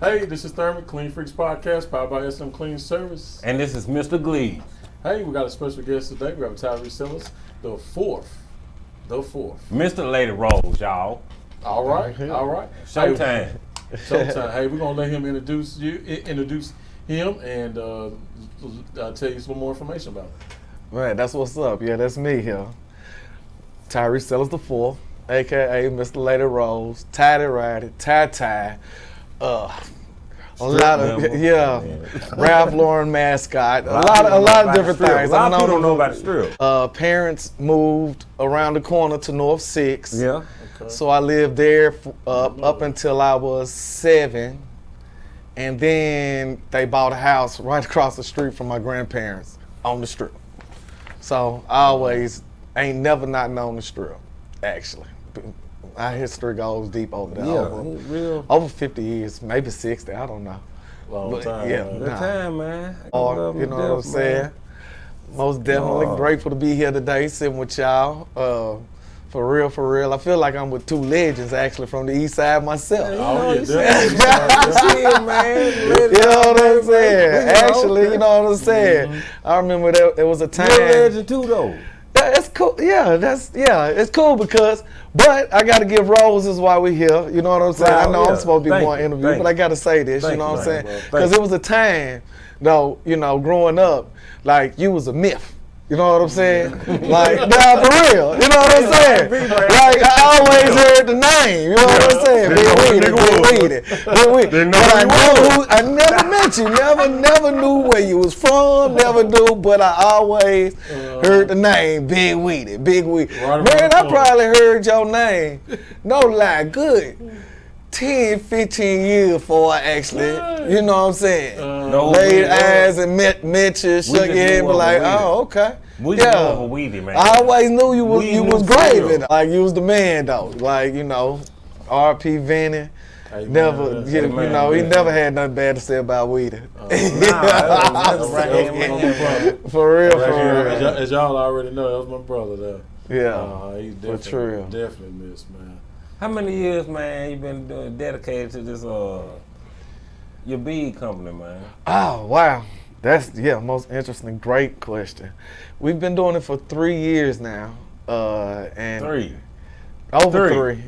Hey, this is Thurman, Clean Freaks Podcast, powered by SM Clean Service. And this is Mr. Glee. Hey, we got a special guest today. We have Tyree Sellers, the fourth. Mr. Lady Rose, y'all. All right. Showtime. Showtime. Hey, we're gonna let him introduce him and tell you some more information about it. Man, that's what's up. Yeah, that's me here. Tyree Sellers the fourth, aka Mr. Lady Rose, Tidy Ratty, Tie. A lot of Ralph Lauren mascot, a lot of different things. A lot of people don't know about the strip. Parents moved around the corner to North 6. Yeah. Okay. So I lived there up until I was 7. And then they bought a house right across the street from my grandparents on the strip. So I always ain't never not known the strip, actually. Our history goes deep over there. Over 50 years, maybe 60, I don't know. Long time. Yeah, Good time, man. Or, you know what I'm saying? Most definitely grateful to be here today, sitting with y'all. For real. I feel like I'm with two legends, actually, from the east side myself. Man. You know what I'm saying? Actually, you know what I'm saying? I remember there was a time. You're a legend too, though. Yeah, it's cool. It's cool but I got to give roses while we're here. You know what I'm saying? Wow, I know I'm supposed to be more interview, but I got to say this. You know what I'm saying? Because it was a time, though, you know, growing up, like you was a myth. You know what I'm saying? Like, nah, for real. You know what I'm saying? Like, I always heard the name. You know what I'm saying? Big Weedy. But I never met you. Never knew where you was from. Never knew, but I always heard the name Big Weedy. Man, I probably heard your name. No lie, good. 10, 15 years before I actually, you know what I'm saying? Laid eyes and met you, shook your head, but like, oh, okay. We just over Weedy, man. I always knew you was gravy. Like, you was the man, though. Like, you know, R.P. Vinny. He never had nothing bad to say about Weedy. For real. As y'all already know, that was my brother there. Yeah, He's definitely missed, man. How many years, man, you been dedicated to this, your bead company, man? Oh, wow. That's, most interesting, great question. We've been doing it for 3 years now. And Three. Over three.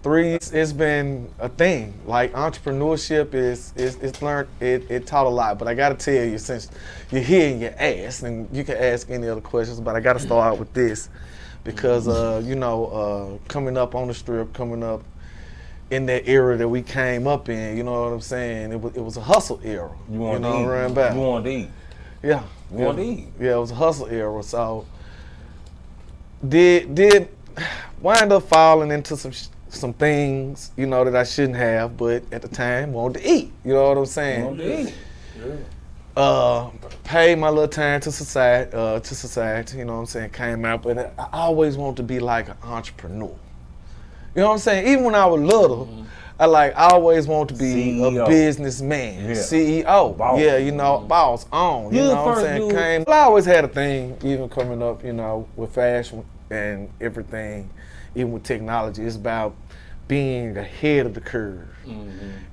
Three. It's been a thing. Like entrepreneurship it's learned, it taught a lot. But I gotta tell you, since you're here and you ask, and you can ask any other questions, but I gotta start out with this. Because, coming up on the strip, coming up in that era that we came up in, you know what I'm saying? It was a hustle era. You want to eat. Yeah. You want to eat. Yeah, it was a hustle era. So, did wind up falling into some things, you know, that I shouldn't have, but at the time, wanted to eat. You know what I'm saying? Wanted to eat. Yeah. Paid my little time to society, you know what I'm saying, came out, but I always wanted to be like an entrepreneur. You know what I'm saying? Even when I was little, I always wanted to be CEO. A businessman, CEO, boss. boss on, you know what I'm saying? I always had a thing, even coming up, you know, with fashion and everything, even with technology, it's about being ahead of the curve.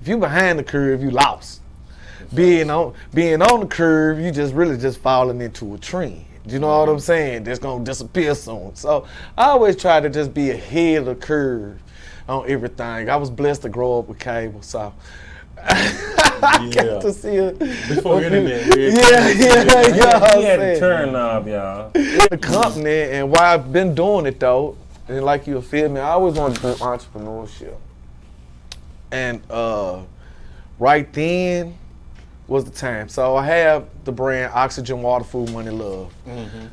If you behind the curve, you lost. Being on the curve, you just falling into a trend. You know what I'm saying? That's gonna disappear soon. So I always try to just be ahead of the curve on everything. I was blessed to grow up with cable, so I got to see it before internet. He had to turn knob, y'all. The company, and why I've been doing it though, and like you feel me, I always wanted to do entrepreneurship, and right then was the time. So I have the brand Oxygen, Water, Food, Money, Love.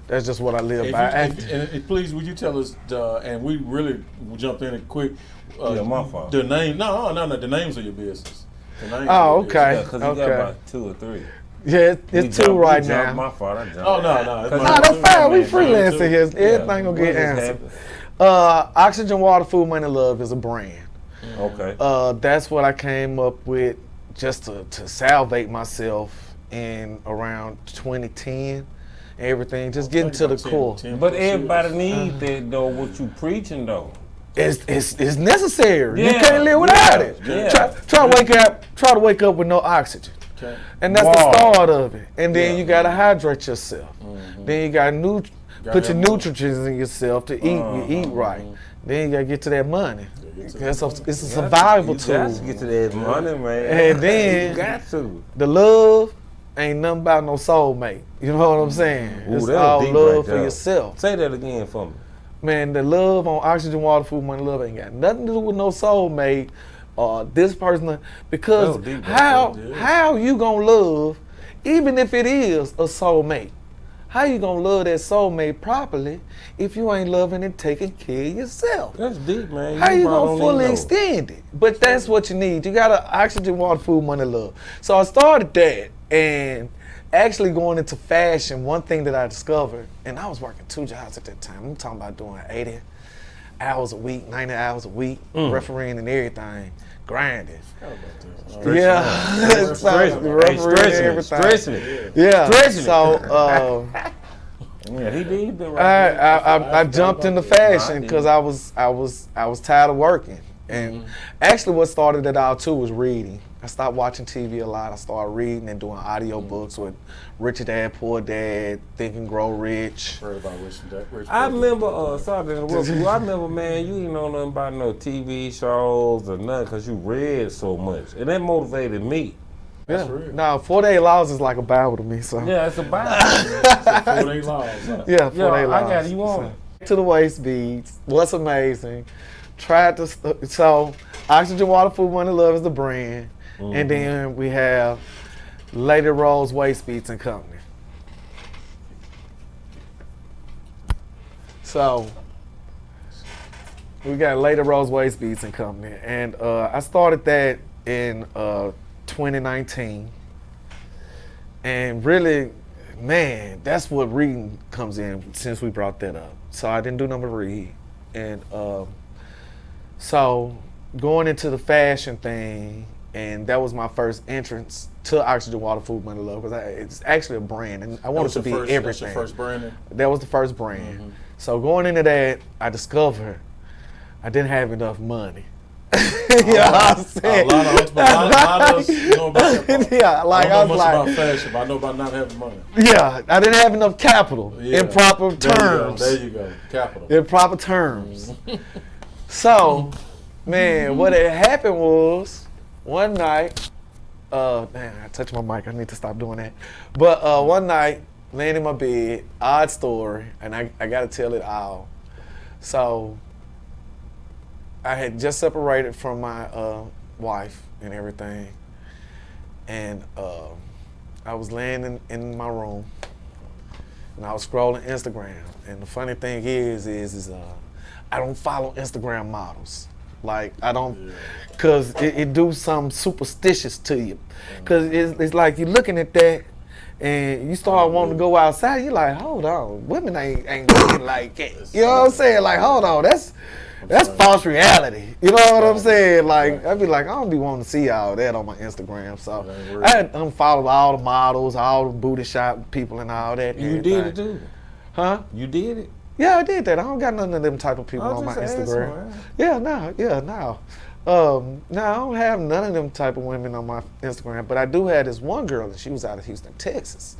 That's just what I live by. And please, would you tell us, and we really jumped in it quick. My fault. The name, no, the names of your business. Okay. Because you got about 2 or 3. Yeah, it's 2 right now. My fault, I jumped. Oh, no. That's fine. We freelancing here. Everything gonna get answered. Oxygen, Water, Food, Money, Love is a brand. Okay. That's what I came up with just to salvate myself in around 2010. Everything, just getting to the core. But everybody needs that though, what you preaching though. it's necessary. Yeah, You can't live without it. Yeah. Try to wake up with no oxygen. Okay. And that's the start of it. And then you gotta hydrate yourself. Then you gotta put your nutrients in yourself to eat. You eat right. Then you gotta get to that money. It's a survival tool. You got to get to that money, man. And then you got to. The love ain't nothing about no soulmate. You know what I'm saying? Ooh, it's all love right for there. yourself. Say that again for me. Man, the love on Oxygen, Water, Food, Money, Love ain't got nothing to do with no soulmate or this person. Because how you gonna love, even if it is a soulmate? How you gonna love that soulmate properly if you ain't loving and taking care of yourself? That's deep, man. How you gonna fully extend it? But that's what you need. You gotta Oxygen, Water, Food, Money, Love. So I started that, and actually going into fashion, one thing that I discovered, and I was working 2 jobs at that time. I'm talking about doing 80 hours a week, 90 hours a week, refereeing and everything, grinding. Yeah, stretching it. Yeah. Stretching so yeah, he been right. I jumped into fashion because I was tired of working, and actually what started it all too was reading. I stopped watching TV a lot. I started reading and doing audio books with Rich Dad, Poor Dad, Think and Grow Rich. I remember, sorry to interrupt you. I remember, man, you didn't know nothing about no TV shows or nothing because you read so much, and that motivated me. That's real. No, 48 Laws is like a Bible to me. So yeah, it's a Bible. 48 Laws. Huh? Yeah, 48 Laws. I got it. You want it? To the waist beads. What's amazing? Tried to so Oxygen, Water, Food, Money, Love is the brand. And then we have Lady Rose Waist Beads and Company. So we got Lady Rose Waist Beads and Company, and I started that in 2019. And really, man, that's what reading comes in since we brought that up. So I didn't do nothing but read, and so going into the fashion thing. And that was my first entrance to Oxygen, Water, Food, Money, Love, because it's actually a brand, and I wanted to be everything. That's your first brand? That was the first brand. So going into that, I discovered I didn't have enough money. You know what I'm saying? A lot of us know about that. Yeah, like I was much like, about fashion, but I know about not having money. Yeah, I didn't have enough capital in proper terms. There you go, capital. In proper terms. So, man, what had happened was, one night, man, I touched my mic. I need to stop doing that. But one night, laying in my bed, odd story, and I got to tell it all. So I had just separated from my wife and everything, and I was laying in my room, and I was scrolling Instagram. And the funny thing is I don't follow Instagram models. Like, I don't, because it do something superstitious to you. Because it's like you're looking at that and you start wanting to go outside, you're like, hold on, women ain't looking like that. You know what I'm saying? Like, hold on, that's false reality. You know what I'm saying? Like, I'd be like, I don't be wanting to see all that on my Instagram. So I had unfollowed all the models, all the booty shop people and all that. You did it too? Huh? You did it? Yeah, I did that. I don't got none of them type of people on my Instagram. No. No, I don't have none of them type of women on my Instagram, but I do have this one girl, and she was out of Houston, Texas.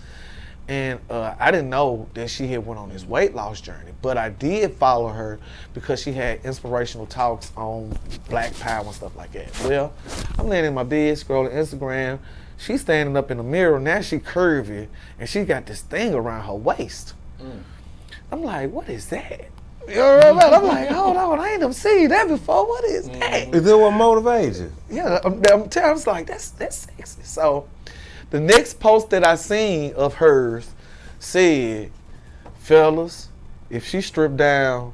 And I didn't know that she had went on this weight loss journey, but I did follow her because she had inspirational talks on Black Power and stuff like that. Well, I'm laying in my bed, scrolling Instagram. She's standing up in the mirror. Now she curvy, and she got this thing around her waist. I'm like, what is that? You know what I mean? I'm like, hold on, I ain't never seen that before. What is that? Is that what motivates you? Yeah, I was like, that's sexy. So the next post that I seen of hers said, fellas, if she stripped down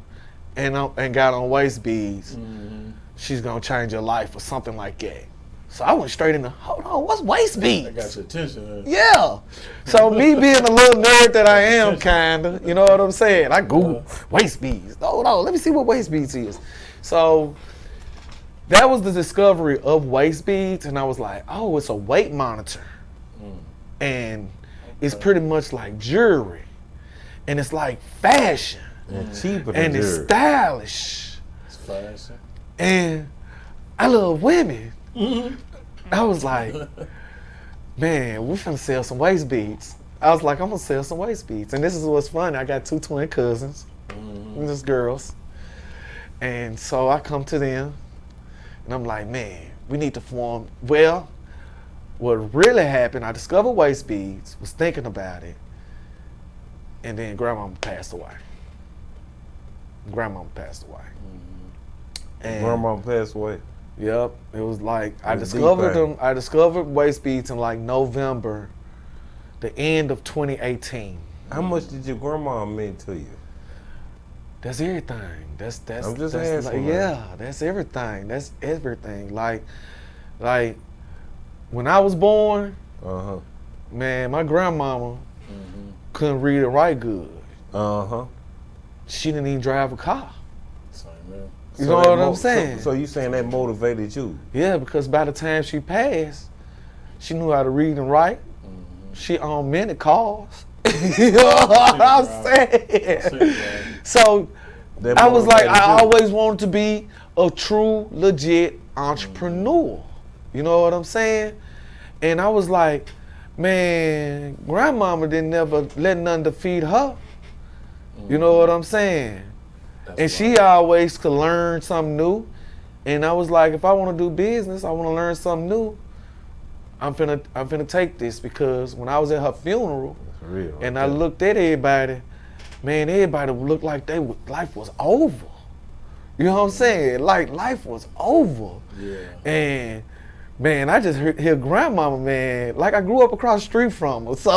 and got on waist beads, she's gonna change her life or something like that. So I went straight into, hold on, what's waist beads? I got your attention. Yeah. So me being a little nerd that I am, kinda, you know what I'm saying? I Googled waist beads. Hold on, let me see what waist beads is. So that was the discovery of waist beads, and I was like, oh, it's a weight monitor. And it's pretty much like jewelry. And it's like fashion. And cheaper than and it's jewelry. stylish. It's fashion. And I love women. I was like, man, we're finna sell some waist beads. I was like, I'm gonna sell some waist beads. And this is what's funny. I got 2 twin cousins, just girls. And so I come to them and I'm like, man, we need to form, well, what really happened, I discovered waist beads, was thinking about it, and then grandma passed away. Grandma passed away. And grandma passed away? Yep. It was like, I discovered waist beads in like November, the end of 2018. How much did your grandma mean to you? That's everything. That's I'm just that's asking. like, yeah, that's everything. That's everything. Like when I was born, man, my grandmama couldn't read and write good. She didn't even drive a car. You know what I'm saying? So you saying that motivated you? Yeah, because by the time she passed, she knew how to read and write. She owned many cars. You know what I'm saying? So I was like, I always wanted to be a true, legit entrepreneur. You know what I'm saying? And I was like, man, grandmama didn't never let nothing defeat her. You know what I'm saying? And she always could learn something new. And I was like, if I want to do business, I want to learn something new. I'm finna take this, because when I was at her funeral, I looked at everybody, man, everybody looked like life was over. You know what I'm saying? Like life was over. Yeah. And man, I just hear grandmama, man, like I grew up across the street from her. So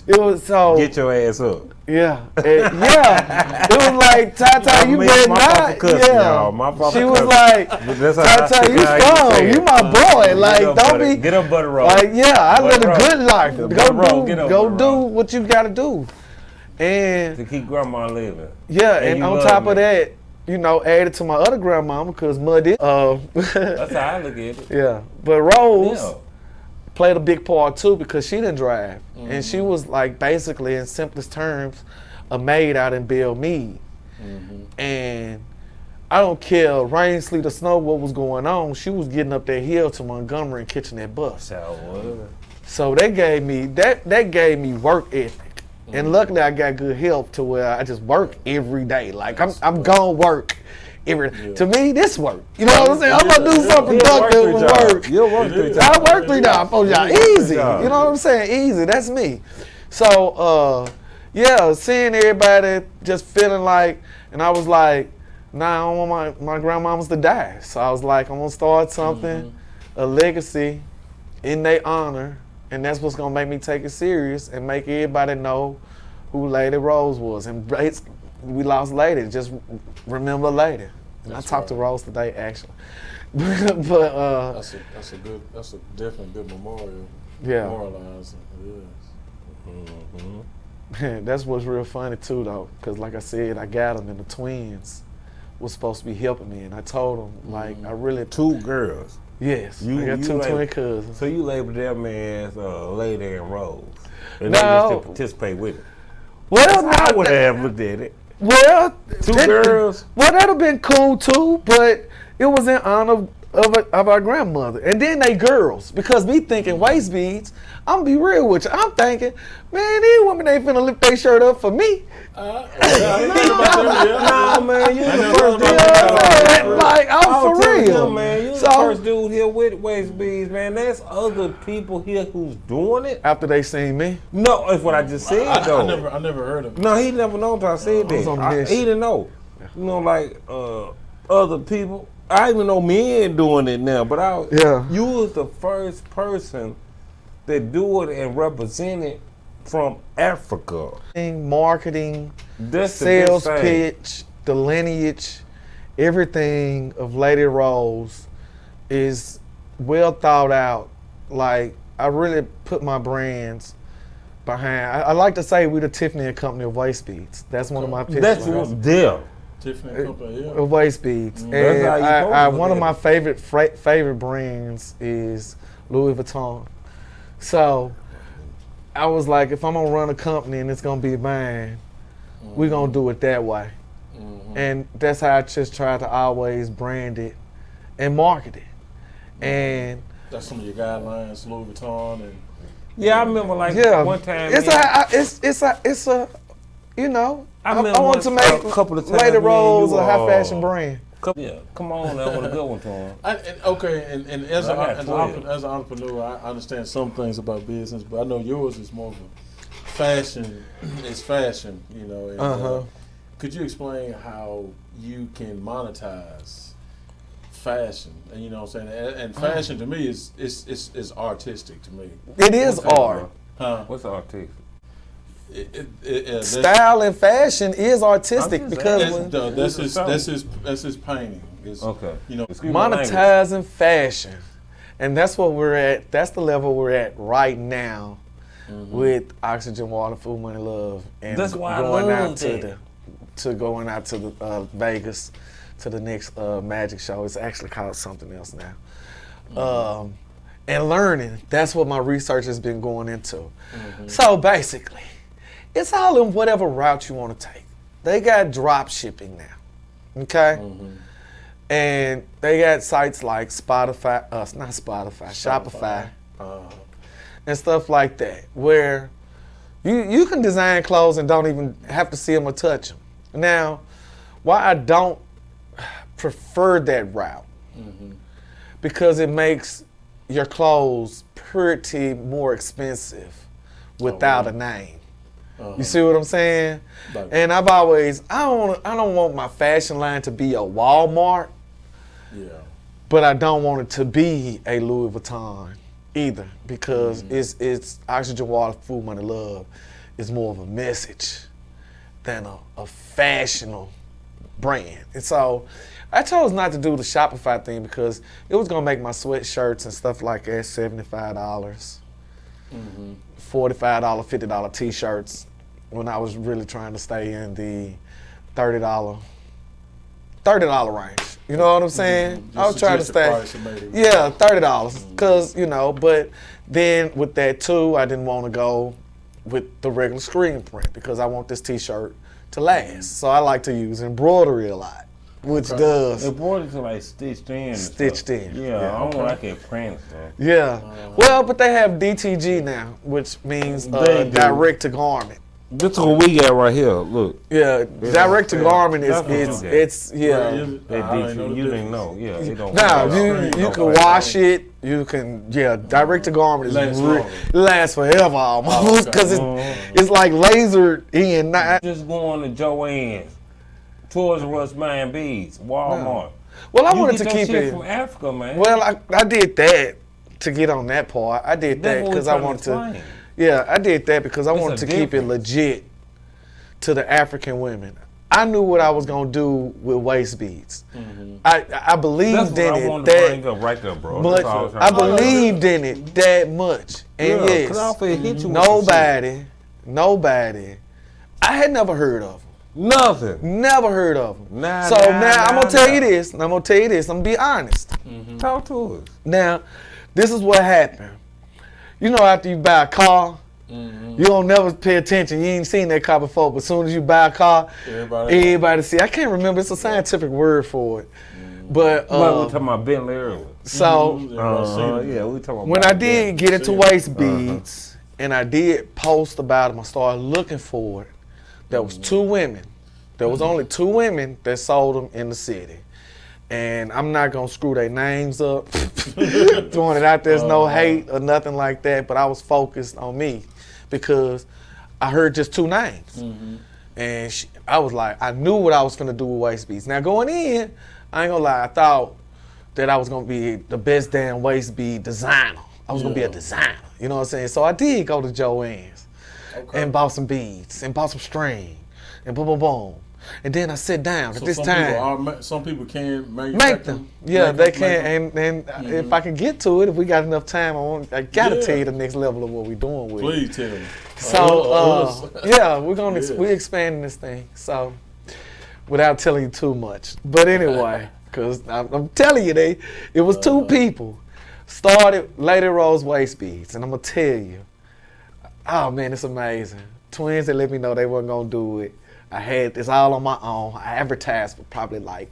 it was so. Get your ass up. Yeah, yeah. It was like, Tata, you better not. Yeah, she was like, Tata, you strong. You my boy. Like, don't be. Get up, butter roll. Like, yeah, I live a good life. Go do what you gotta do. And to keep grandma living. Yeah, and on top of that, you know, added to my other grandmama, because Muddy. That's how I look at it. Yeah, but Rose played a big part too, because she didn't drive. And she was like, basically, in simplest terms, a maid out in Belle Meade. And I don't care, rain, sleet, or snow, what was going on, she was getting up that hill to Montgomery and catching that bus. So that gave me work ethic. And luckily I got good health to where I just work every day. Like I'm gonna work every day. To me, this work. You know what I'm saying? I'm gonna do something productive with work. You'll work 3 times. I work 3 times for y'all. Easy. You know what I'm saying? Easy. That's me. So seeing everybody just feeling like, and I was like, nah, I don't want my grandmamas to die. So I was like, I'm gonna start something, a legacy in their honor. And that's what's gonna make me take it serious and make everybody know who Lady Rose was. And we lost Lady, just remember Lady. And I talked to Rose today, actually. But that's a definitely good memorial. Yeah. Memorializing. Yes. That's what's real funny too, though, because like I said, I got them, and the twins was supposed to be helping me, and I told them, like, I really 2 girls. Yes, I got 2 twin cousins. So you labeled them as Lady and Rose, and no, they just to participate with it. Well, I would have looked at it. Well, 2 girls. Well, that'd have been cool too, but it was in honor of our grandmother, and then they girls, because me thinking waist beads. I'm gonna be real with you. I'm thinking, man, these women ain't finna lift their shirt up for me. Nah, man, you the first dude. Like, I'm for real. Man, you the first dude here with waist beads, man. There's other people here who's doing it. After they seen me? No, that's what I just said, though. I never heard of it. No, he never known until I said that. He didn't know. You know, like other people. I even know men doing it now, but you was the first person that do it and represent it from Africa. Marketing, that's sales pitch, the lineage, everything of Lady Rose is well thought out. Like, I really put my brands behind. I like to say we the Tiffany and Company of waist beads. That's one of my pitches. That's what's there. Tiffany and Company, of waist beads. And one of my favorite brands is Louis Vuitton. So I was like, if I'm gonna run a company and it's gonna be mine, we're gonna do it that way. And that's how I just try to always brand it and market it. And that's some of your guidelines, Louis Vuitton, and I remember one time. It's a you know. I want to make a couple of times Lady Rose a high fashion brand. Yeah, come on now with a good one to him. And as an entrepreneur, I understand some things about business, but I know yours is more of a fashion. It's fashion, you know. And, could you explain how you can monetize fashion? And you know what I'm saying? And fashion to me is artistic to me. It is art. What's artistic? Style and fashion is artistic because that's his painting. Okay, you know, monetizing fashion, and that's what we're at. That's the level we're at right now with Oxygen, Water, Food, Money, Love, and that's why going out to the Vegas to the next magic show. It's actually called something else now. And learning. That's what my research has been going into. So basically, it's all in whatever route you want to take. They got drop shipping now, okay? And they got sites like Shopify, and stuff like that, where you can design clothes and don't even have to see them or touch them. Now, why I don't prefer that route, because it makes your clothes pretty more expensive without a name. You see what I'm saying? And I've always, I don't want my fashion line to be a Walmart. But I don't want it to be a Louis Vuitton either, because it's Oxygen, Water, Food, Money, Love is more of a message than a fashionable brand. And so I chose not to do the Shopify thing because it was gonna make my sweatshirts and stuff like that $75, $45, $50 t-shirts, when I was really trying to stay in the $30 range. You know what I'm saying? I was trying to stay, $30, because, you know, but then with that too, I didn't want to go with the regular screen print because I want this t-shirt to last. So I like to use embroidery a lot, which does. Embroidery is like stitched in. Yeah, I don't like that print stuff. Yeah. Well, but they have DTG now, which means direct to garment. This is what we got right here. Look. Yeah, direct to garment is you didn't know. Yeah, they don't. Now you can wash it. You can direct to garment is lasts forever almost because it's like laser in. Just going to Joann's, Toys R Us, buying beads, Walmart. Well, I wanted to keep it from Africa, man. Well, I did that to get on that part. I did that because I wanted to. Yeah, I did that because I wanted to keep it legit to the African women. I knew what I was gonna do with waist beads. I believed in it that right there, bro. I believed in it that much. And yes, nobody. I had never heard of them. Nothing. Never heard of them. Now I'm gonna tell you this. I'm gonna be honest. Talk to us. Now, this is what happened. You know, after you buy a car, you don't never pay attention. You ain't seen that car before, but as soon as you buy a car, everybody see. I can't remember. It's a scientific word for it. But we were talking about Bentley earlier. So we talking about when I did get into waist beads, and I did post about them, I started looking for it. There was two women. There was only two women that sold them in the city. And I'm not gonna screw their names up, throwing it out there's no hate or nothing like that, but I was focused on me because I heard just two names. And I was like, I knew what I was gonna do with waist beads. Now going in, I ain't gonna lie, I thought that I was gonna be the best damn waist bead designer. I was gonna be a designer, you know what I'm saying? So I did go to Joann's and bought some beads and bought some string and boom, boom, boom. And then I sit down at this time. Some people can make them. Yeah, they can. And if I can get to it, if we got enough time, I gotta tell you the next level of what we're doing with it. Please tell me. So we're expanding this thing. So without telling you too much, but anyway, because I'm telling you, it was two people started Lady Rose waist beads, and I'm gonna tell you, oh man, it's amazing. Twins that let me know they weren't gonna do it. I had this all on my own. I advertised for probably like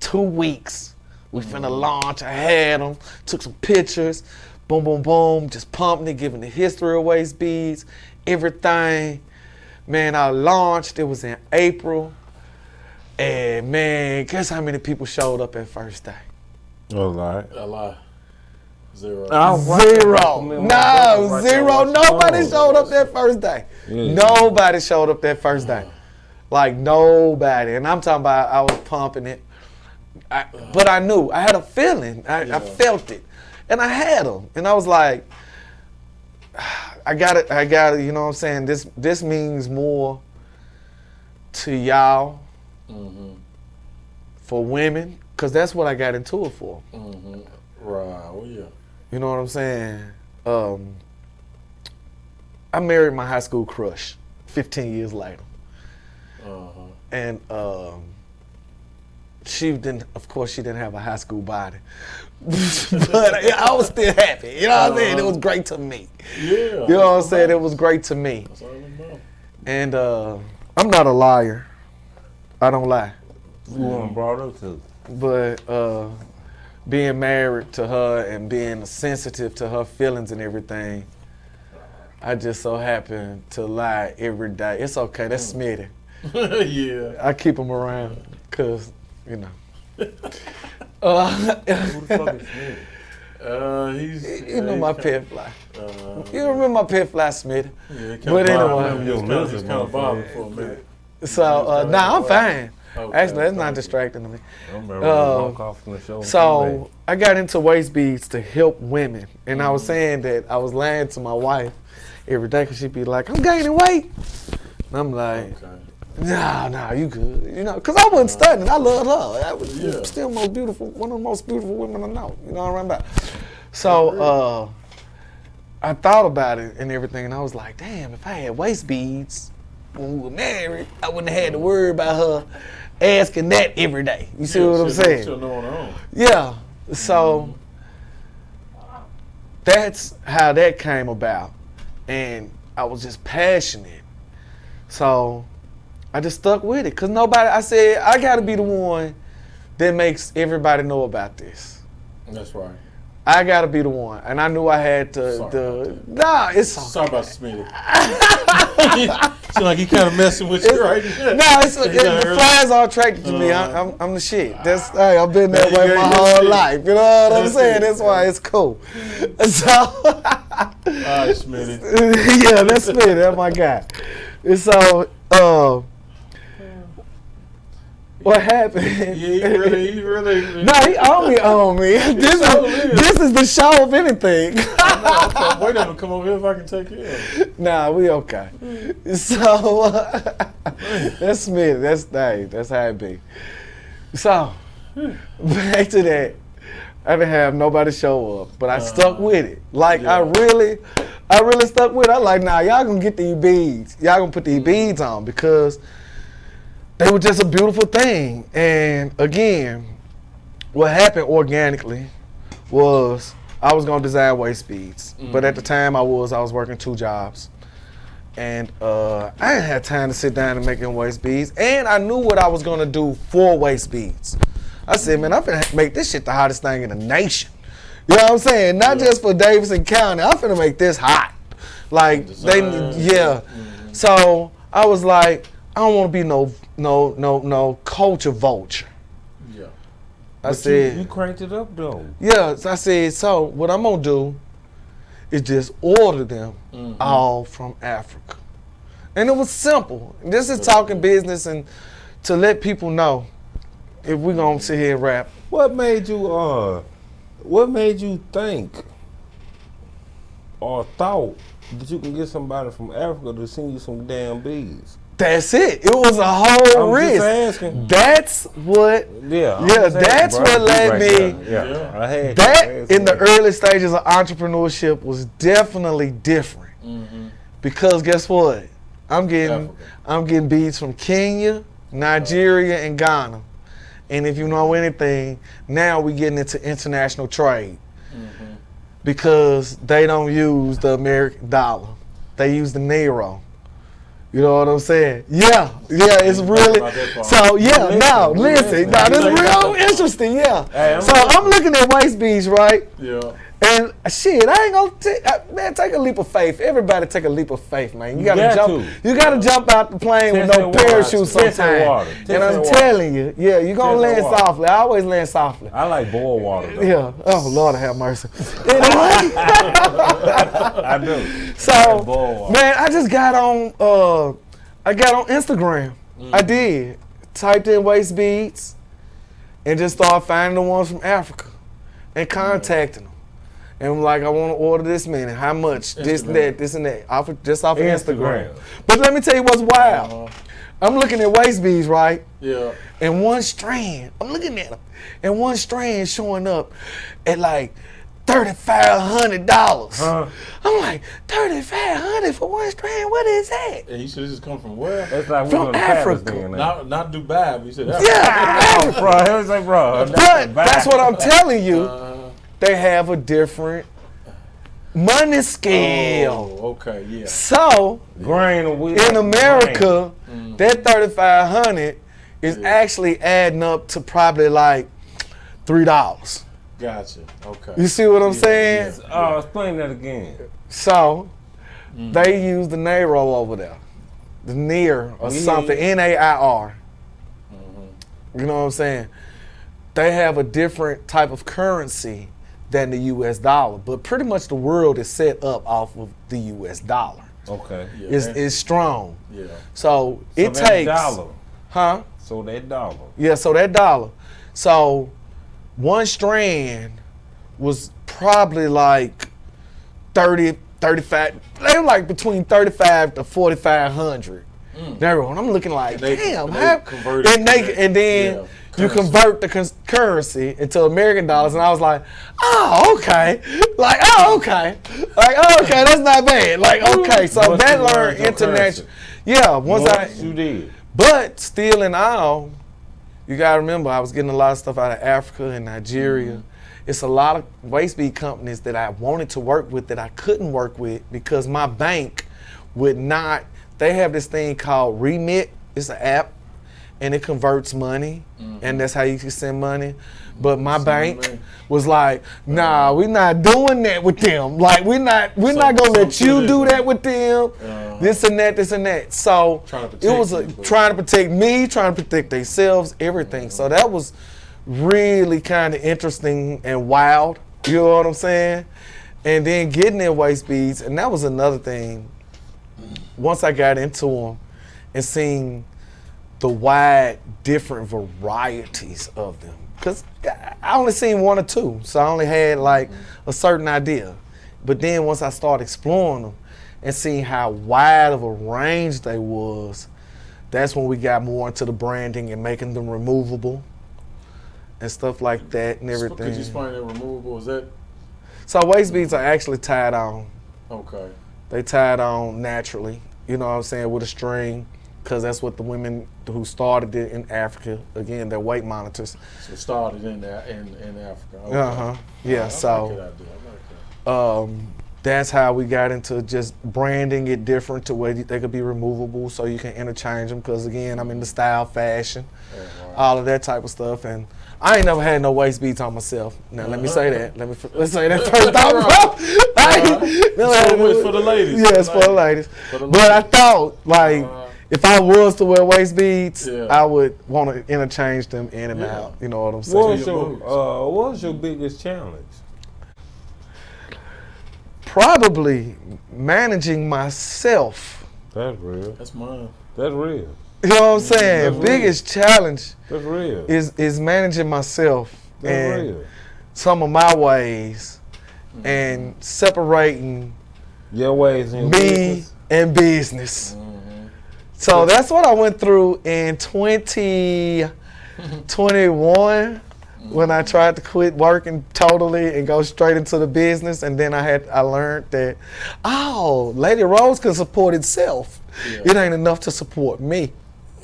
2 weeks. We finna launch. I had them, took some pictures, boom, boom, boom, just pumping it, giving the history of waist beads, everything. Man, I launched. It was in April. And man, guess how many people showed up at first day? A lot. A lot. Zero. Zero. No, zero. Nobody showed up that first day. Yeah. Nobody showed up that first day. Like nobody. And I'm talking about I was pumping it. But I knew. I had a feeling. I felt it. And I had them. And I was like, I got it, you know what I'm saying? This means more to y'all for women, because that's what I got into it for. Mm-hmm. Right, well, yeah. You know what I'm saying? I married my high school crush 15 years later. And she didn't have a high school body. But I was still happy. You know what I'm saying? It was great to me. Yeah. You know what I'm saying? It was great to me. That's all about. And I'm not a liar. I don't lie. You weren't brought up to. But being married to her and being sensitive to her feelings and everything, I just so happen to lie every day. It's okay. That's Smitty. Yeah. I keep him around because, you know. Who the fuck is Smitty? You know my pet fly. You remember my pet fly, Smitty? Yeah, but anyway. It's kind of bothered for a minute. So, I'm fine. Okay, actually, that's not distracting to me. I remember walk off from the show. So, I got into waist beads to help women. And I was saying that I was lying to my wife every day because she'd be like, I'm gaining weight. And I'm like, nah, you good. You know, because I wasn't studying. I loved her. I was still one of the most beautiful women I know. You know what I'm about? So, I thought about it and everything, and I was like, damn, if I had waist beads when we were married, I wouldn't have had to worry about her asking that every day. You see what I'm saying? She'll know on her own. Yeah. So that's how that came about. And I was just passionate. So I just stuck with it. Because I said, I got to be the one that makes everybody know about this. That's right. I got to be the one. And I knew I had to. Sorry about Smitty. Seems like he kind of messing with you right now. No, the flies are attracted to me. I'm the shit. I've been that way my whole life. You know what I'm saying? That's why it's cool. So, all right, Smitty. Yeah, that's Smitty. That's my guy. And so, what happened? Yeah, he really. No, he own me. This is the show of anything. I can't wait to come over here if I can take care of it. Nah, we okay. So that's me. That's how it be. So back to that. I didn't have nobody show up, but I stuck with it. Like I really stuck with it. I like, nah, y'all gonna get these beads. Y'all gonna put these beads on because they were just a beautiful thing. And again, what happened organically was I was gonna design waist beads, but at the time I was working 2 jobs, and I didn't have time to sit down and make them waist beads. And I knew what I was gonna do for waist beads. I said, man, I'm finna make this shit the hottest thing in the nation. You know what I'm saying? Not just for Davidson County. I'm finna make this hot. Like So I was like, I don't want to be no culture vulture. Yeah. I said you cranked it up though. Yeah, so I said, so what I'm gonna do is just order them all from Africa. And it was simple. This is talking business and to let people know if we're gonna sit here and rap. What made you think or thought that you can get somebody from Africa to send you some damn beads? That's it. It was a whole risk. Just asking. That's what. That's what led me. That in the early stages of entrepreneurship was definitely different. Because guess what? I'm getting beads from Kenya, Nigeria, and Ghana. And if you know anything, now we're getting into international trade. Because they don't use the American dollar. They use the Naira. You You know what I'm saying? Yeah, it's really. So now listen, now this is real interesting. Yeah. Hey, so I'm looking at waist beads, right? Yeah. And shit, I ain't gonna take a leap of faith. Everybody take a leap of faith, man. You gotta jump. You gotta jump out the plane with no parachute sometimes. And I'm telling you, you gonna land softly. I always land softly. I like boiled water though. Yeah. Oh Lord, have mercy. Anyway. I do. So, man, I just got on. I got on Instagram. I did. Typed in waist beads, and just started finding the ones from Africa, and contacting them. And I'm like, I want to order this many. How much? This and that. Just off of Instagram. But let me tell you what's wild. I'm looking at waist beads, right? Yeah. And one strand, I'm looking at them, and one strand showing up at like $3,500. I'm like, $3,500 for one strand? What is that? And you said this come from where? That's like from Africa. Not Dubai. You said Africa. Yeah, bro. But that's what I'm telling you. They have a different money scale. Oh, okay, yeah. So in America, that $3,500 is actually adding up to probably like $3. Gotcha. Okay. You see what I'm saying? Explain that again. So they use the Nairo over there, the Nair or something, Nair. You know what I'm saying? They have a different type of currency than the U.S. dollar, but pretty much the world is set up off of the U.S. dollar. Okay. Yeah. It's strong. Yeah. So it takes dollar. Huh? So that dollar. Yeah, so that dollar. So one strand was probably like 30, 35. They were like between 35 to 4,500. There, I'm looking like, damn. And then you convert the currency into American dollars, and I was like, okay. Like, okay, that's not bad. Like, okay, so that learned international. Yeah, you did. But still in all, you gotta remember, I was getting a lot of stuff out of Africa and Nigeria. It's a lot of waist bead companies that I wanted to work with that I couldn't work with because my bank would not. They have this thing called Remit. It's an app, and it converts money, and that's how you can send money. But my bank was like, nah, we're not doing that with them. Like, we're not gonna let you do that with them. This and that. So it was trying to protect me, trying to protect themselves, everything. So that was really kind of interesting and wild. You know what I'm saying? And then getting in waist beads, and that was another thing. Once I got into them and seeing the wide different varieties of them, because I only seen one or two, so I only had like a certain idea. But then once I started exploring them and seeing how wide of a range they was, that's when we got more into the branding and making them removable and stuff like that and everything. Could you explain that removable? Is that? So waist beads are actually tied on. Okay. They tied on naturally, you know what I'm saying, with a string, because that's what the women who started it in Africa, again, they're weight monitors. So it started in Africa. Okay. Yeah, that's how we got into just branding it different to where they could be removable so you can interchange them, because again, I'm into style, fashion, all of that type of stuff. And I ain't never had no waist beads on myself. Now let me say that. Let's say that first off. So it's for the ladies. Yeah, it's for the ladies. But I thought, like, if I was to wear waist beads, I would want to interchange them in and out. You know what I'm saying? What was your biggest challenge? Probably managing myself. That's real. That's mine. That's real. You know what I'm saying? That's biggest challenge That's real. is managing myself That's real. Some of my ways and separating your ways and me business. And business. So that's what I went through in 2021 when I tried to quit working totally and go straight into the business. And then I learned that, Lady Rose can support itself. Yeah. It ain't enough to support me.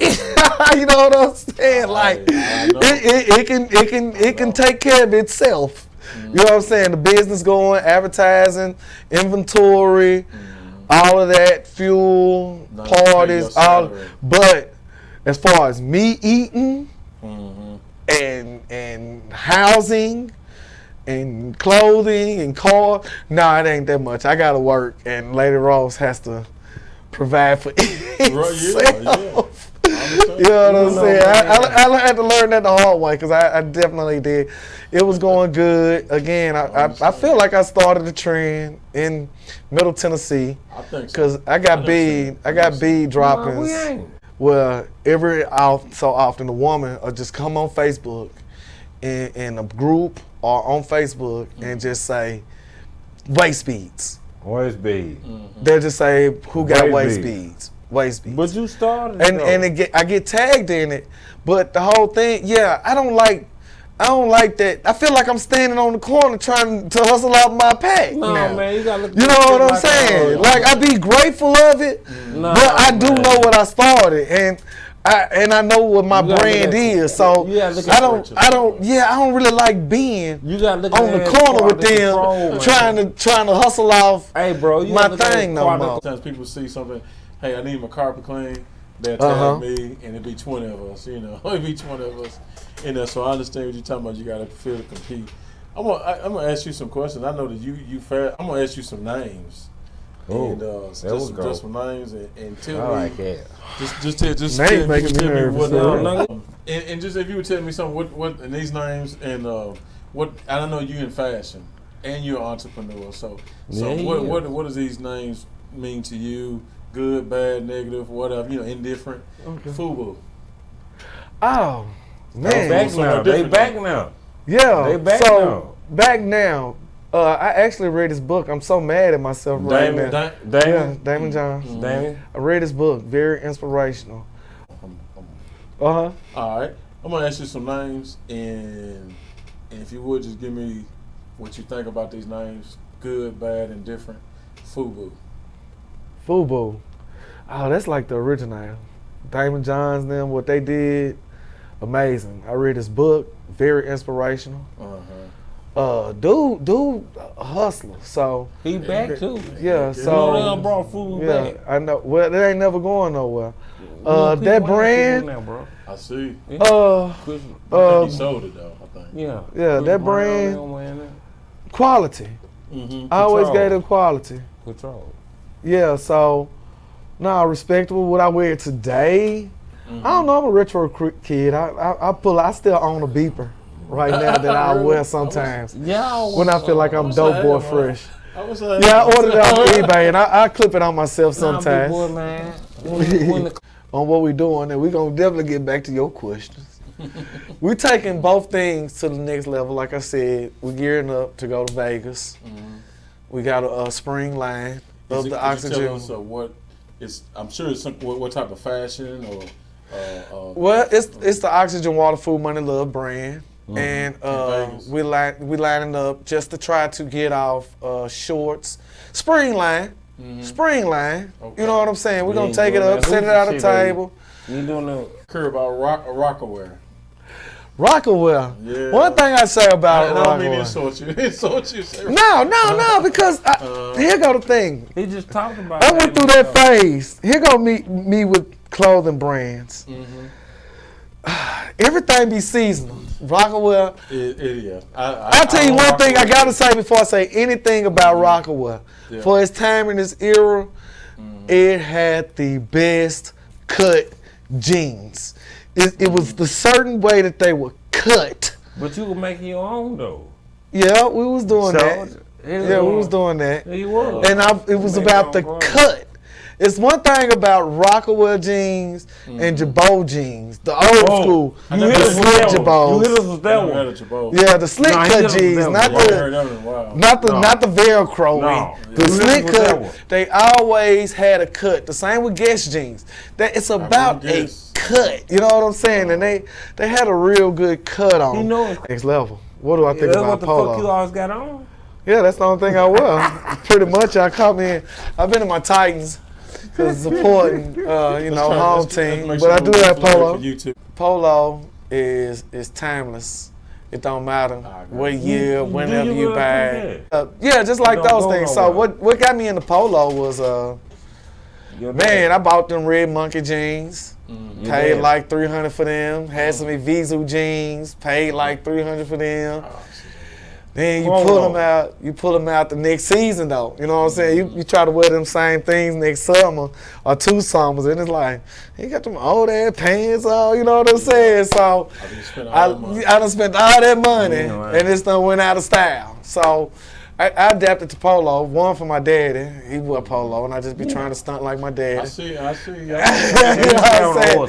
You know what I'm saying? Like it can take care of itself. You know what I'm saying? The business going, advertising, inventory, all of that, fuel, parties, all. But as far as me eating and housing and clothing and car, nah, it ain't that much. I gotta work, and Lady Rose has to provide for itself. You know what I'm saying? I had to learn that the hard way, because I definitely did. It was going good. Again, I feel like I started a trend in Middle Tennessee, because I got bead droppings. Well, every so often a woman will just come on Facebook in a group or on Facebook and just say waist beads. Waist beads. They'll just say who got waist beads. Waist beads. But you started I get tagged in it. But the whole thing, I don't like that. I feel like I'm standing on the corner trying to hustle out my pack. No, man, you gotta look. You know what I'm saying? Like, I be grateful of it, but I do know what I started, and I know what my brand is. So I don't really like being on the corner with them trying to hustle off my thing no more. Sometimes people see something. Hey, I need my carpet clean. They'll tag me, and it'd be 20 of us. It'd be 20 of us. So I understand what you're talking about. You got to feel to compete. I'm gonna ask you some questions. I know that you fair. I'm gonna ask you some names. And just some names and tell me. Like that. Just tell me what. And just if you would tell me something, what and these names and what I know you in fashion and you're an entrepreneur. So what does these names mean to you? Good, bad, negative, whatever, indifferent. Okay. FUBU. Oh, man. They back now. Yeah. They back now. Back now. I actually read his book. I'm so mad at myself right now. Damon Johns. Damon. I read his book. Very inspirational. All right. I'm going to ask you some names, and if you would, just give me what you think about these names. Good, bad, and different. FUBU. FUBU. Oh, that's like the original. Damon Johns, them, what they did, amazing. I read his book, very inspirational. Dude, a hustler. So he back too. Yeah. So they done brought FUBU back. I know. Well, they ain't never going nowhere. That brand. Now, bro. I see. He sold it though, I think. Yeah. That brand. Quality. I always gave them quality. Control. Yeah, so, respectable. What I wear today, I don't know. I'm a retro kid. I still own a beeper right now that I wear sometimes. When I feel like I'm dope boy fresh. I ordered it off eBay and I clip it on myself sometimes. Boy, man. On what we doing, and we're gonna definitely get back to your questions. We're taking both things to the next level. Like I said, we're gearing up to go to Vegas. We got a spring line. Of the oxygen. Tell us what I'm sure it's what type of fashion or. Well, it's the Oxygen Water Food Money Love brand, and we lining up just to try to get off shorts, spring line. Okay. You know what I'm saying? We're gonna take it up, set it out the table. You doing the care about Rockaware? Rockaware. Yeah. One thing I say about Rockaware. I don't mean to insult you. No, because here go the thing. He just talked about I went through that phase. Here go me with clothing brands. Everything be seasonal. Rockaware. I'll tell you one thing I got to say before I say anything about Rockaware. Yeah. For its time in this era, it had the best cut jeans. It was the certain way that they were cut. But you were making your own though. Yeah, we was doing that. Yeah, we was doing that. Yeah, you were. And it was about the cut. It's one thing about Rockaware jeans and Jabot jeans, the old school. You hit us with that one. Yeah, the slick cut jeans, not the Velcro. No, the slick cut. They always had a cut. The same with Guess jeans. It's about a cut. You know what I'm saying? And they had a real good cut on. You know, next level. What do I think about polo? What the fuck you always got on? Yeah, that's the only thing I wear. Pretty much, I come in. I've been in my Titans. Because supporting, home team. But I do have polo. Polo is timeless. It don't matter what year, whenever you buy it. Yeah, just like those things. So what got me into polo was, man, I bought them Red Monkey jeans. Paid like $300 for them. Had some Evisu jeans. Paid like $300 for them. Then you pull them out the next season though. You know what I'm saying? You try to wear them same things next summer or 2 summers, and it's like, you got them old ass pants on, you know what I'm saying? So I done spent all that money, and this done went out of style. So I adapted to polo. One for my daddy. He wore polo, and I just be trying to stunt like my daddy. I see. You know what I'm saying?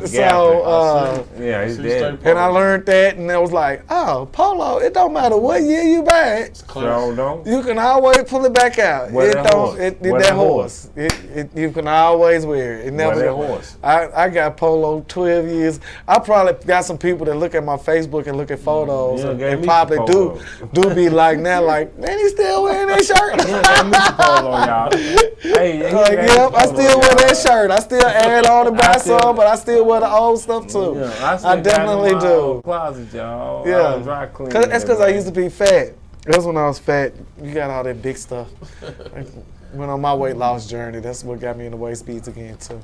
So, he's dead. And I learned that, and I was like, oh, polo, it don't matter what year you buy it. You can always pull it back out. That horse. You can always wear it. It never. Horse. I got polo 12 years. I probably got some people that look at my Facebook and look at photos and probably do be like, now, like, man, he still wearing that shirt. I still wear that shirt. I still add on to buy some, but I still wear the old stuff too. I definitely do. Closet, y'all. Yeah, that's because I used to be fat. That's when I was fat. You got all that big stuff. Went on my weight loss journey. That's what got me into waist beads again too.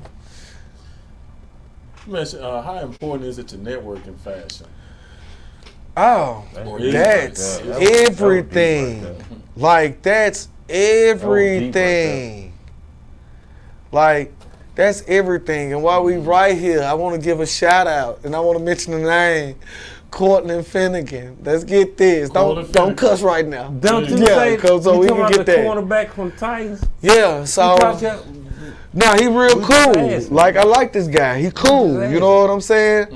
You mentioned, how important is it to network in fashion? Oh, that's everything. Like, that's everything. Like, that's everything. And while we right here, I want to give a shout out, and I want to mention the name, Cortland Finnegan. Let's get this. Don't cuss right now. Don't you say? So we can get that. Cornerback from Titans. Yeah. So. No, he real cool. Like, I like this guy. He cool. You know what I'm saying?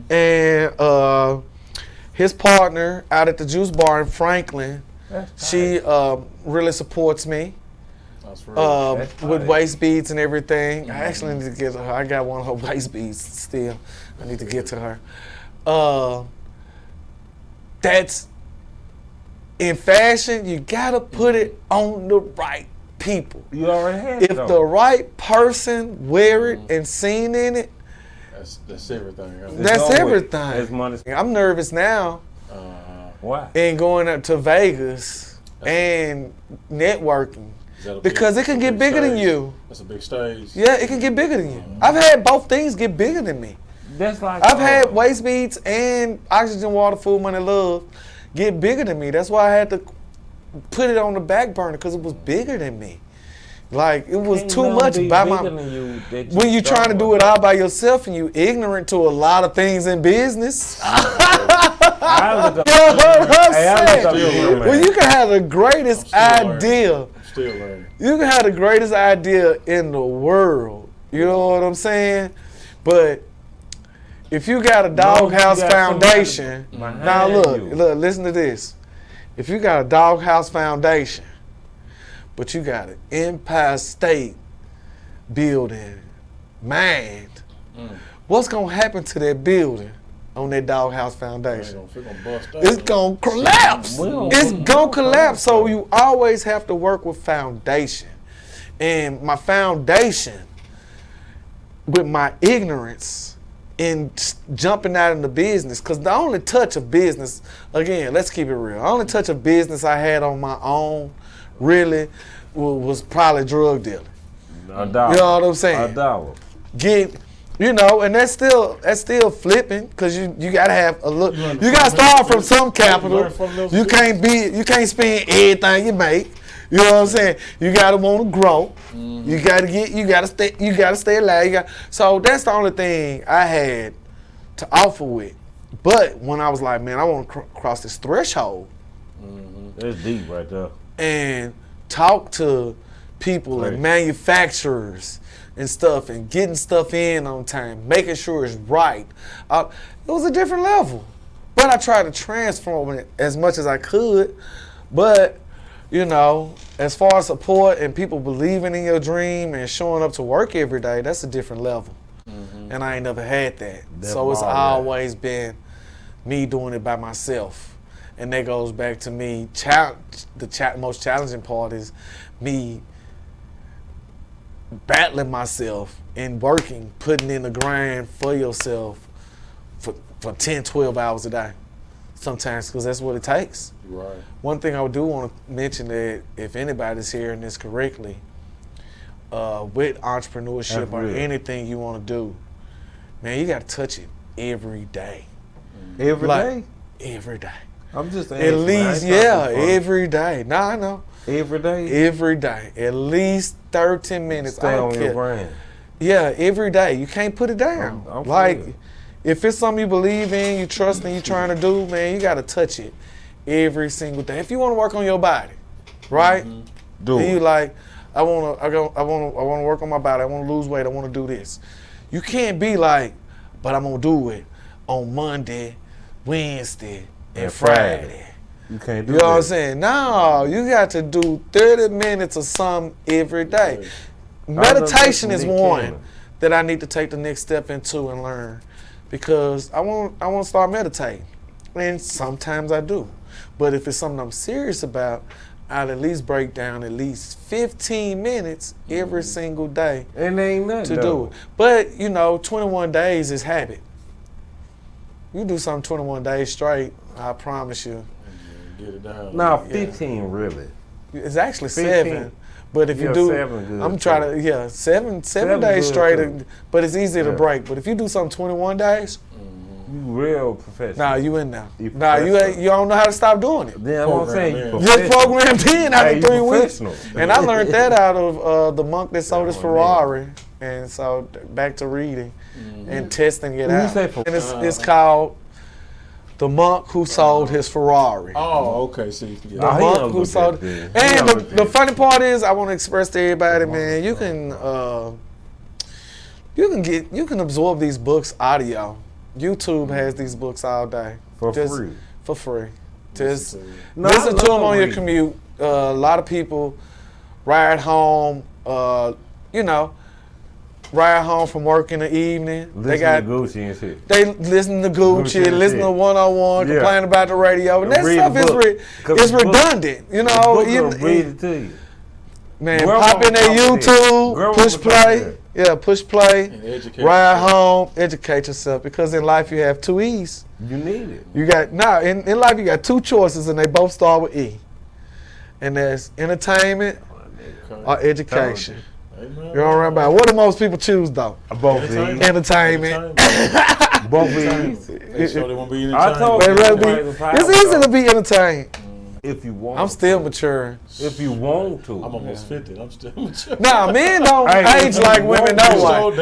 And his partner out at the juice bar in Franklin, she really supports me with waist beads and everything. I actually need to get to her. I got one of her waist beads still. I need to get to her. That's in fashion. You gotta put it on the right people. You already have it. If the right person wear it and seen in it, that's everything. Right? That's everything. I'm nervous now. Why? And going up to Vegas and networking. Because it can get bigger than you. That's a big stage. Yeah, it can get bigger than you. I've had both things get bigger than me. That's like I've had waist beads and oxygen, water, food, money, love get bigger than me. That's why I had to put it on the back burner, because it was bigger than me. Like, it was too much by my. When you're trying to do it all by yourself and you ignorant to a lot of things in business. Well, you can have the greatest idea. I'm still learning. You can have the greatest idea in the world. You know what I'm saying? But if you got a doghouse foundation, now look, listen to this. If you got a doghouse foundation, but you got an Empire State building manned, what's gonna happen to that building on that doghouse foundation? It's gonna collapse. It's gonna collapse. So you always have to work with foundation. And my foundation, with my ignorance in jumping out into business, because the only touch of business, again, let's keep it real, the only touch of business I had on my own really was probably drug dealing. $1. You know what I'm saying? $1. And that's still flipping, because you gotta have a look. You gotta start from some capital. You can't spend everything you make. You know what I'm saying? You gotta want to grow. You gotta stay alive. So that's the only thing I had to offer with. But when I was like, man, I want to cross this threshold. That's deep right there. And talk to people and manufacturers and stuff, and getting stuff in on time, making sure it's right. It was a different level. But I tried to transform it as much as I could. But, as far as support and people believing in your dream and showing up to work every day, that's a different level. And I ain't never had that. So it's always been me doing it by myself. And that goes back to me, the most challenging part is me battling myself and working, putting in the grind for yourself for 10, 12 hours a day. sometimes because that's what it takes. Right. One thing I do want to mention that if anybody's hearing this correctly, with entrepreneurship or anything you want to do, man, you got to touch it every day. Every day? Every day. I'm just at least, every day. Nah, I know. Every day? Every day. At least 30 minutes. Stay on your brand. Yeah, every day. You can't put it down. I'm like, if it's something you believe in, you trust in, you trying to do, man, you got to touch it every single day. If you want to work on your body, right? Do it. You like, I want to work on my body. I want to lose weight. I want to do this. You can't be like, but I'm going to do it on Monday, Wednesday, and Friday. You can't do You know what I'm saying? No, you got to do 30 minutes of something every day. Meditation is one that I need to take the next step into and learn, because I want to start meditating, and sometimes I do. But if it's something I'm serious about, I'll at least break down at least 15 minutes every single day. And ain't nothing to do it. But 21 days is habit. You do something 21 days straight, I promise you. Get it down. No, 15 really. It's actually 7. But if you do, 7 good. I'm trying to, 7 days straight, but it's easy to break. But if you do something 21 days, you real professional. Nah, you in now. You don't know how to stop doing it. Yeah, I'm saying you just programmed in after 3 weeks. And I learned that out of the monk that sold his Ferrari. And so back to reading and testing it out. And it's called The Monk Who Sold His Ferrari. Oh, okay. See, The monk who sold it. And the funny part is, I want to express to everybody, man, you can absorb these books audio. YouTube has these books all day. For free. For free. Just listen to them on your commute. A lot of people ride home, ride home from work in the evening. Listen to Gucci and shit. They listen to Gucci, listen to 101, complain about the radio. And that stuff is redundant. Read it to you. Man, pop in that YouTube, push play. Yeah, push play, ride home, educate yourself, because in life you have 2 E's. You need it. In life you got 2 choices, and they both start with E. And that's entertainment or education. You know what I'm about? What do most people choose though? Both of these. Entertainment. Both of these. They want to be entertained. I told you. It's easy to be entertained. If you want. I'm still maturing. If you want to. I'm almost 50. I'm still maturing. Nah, men don't age like women don't like. I'm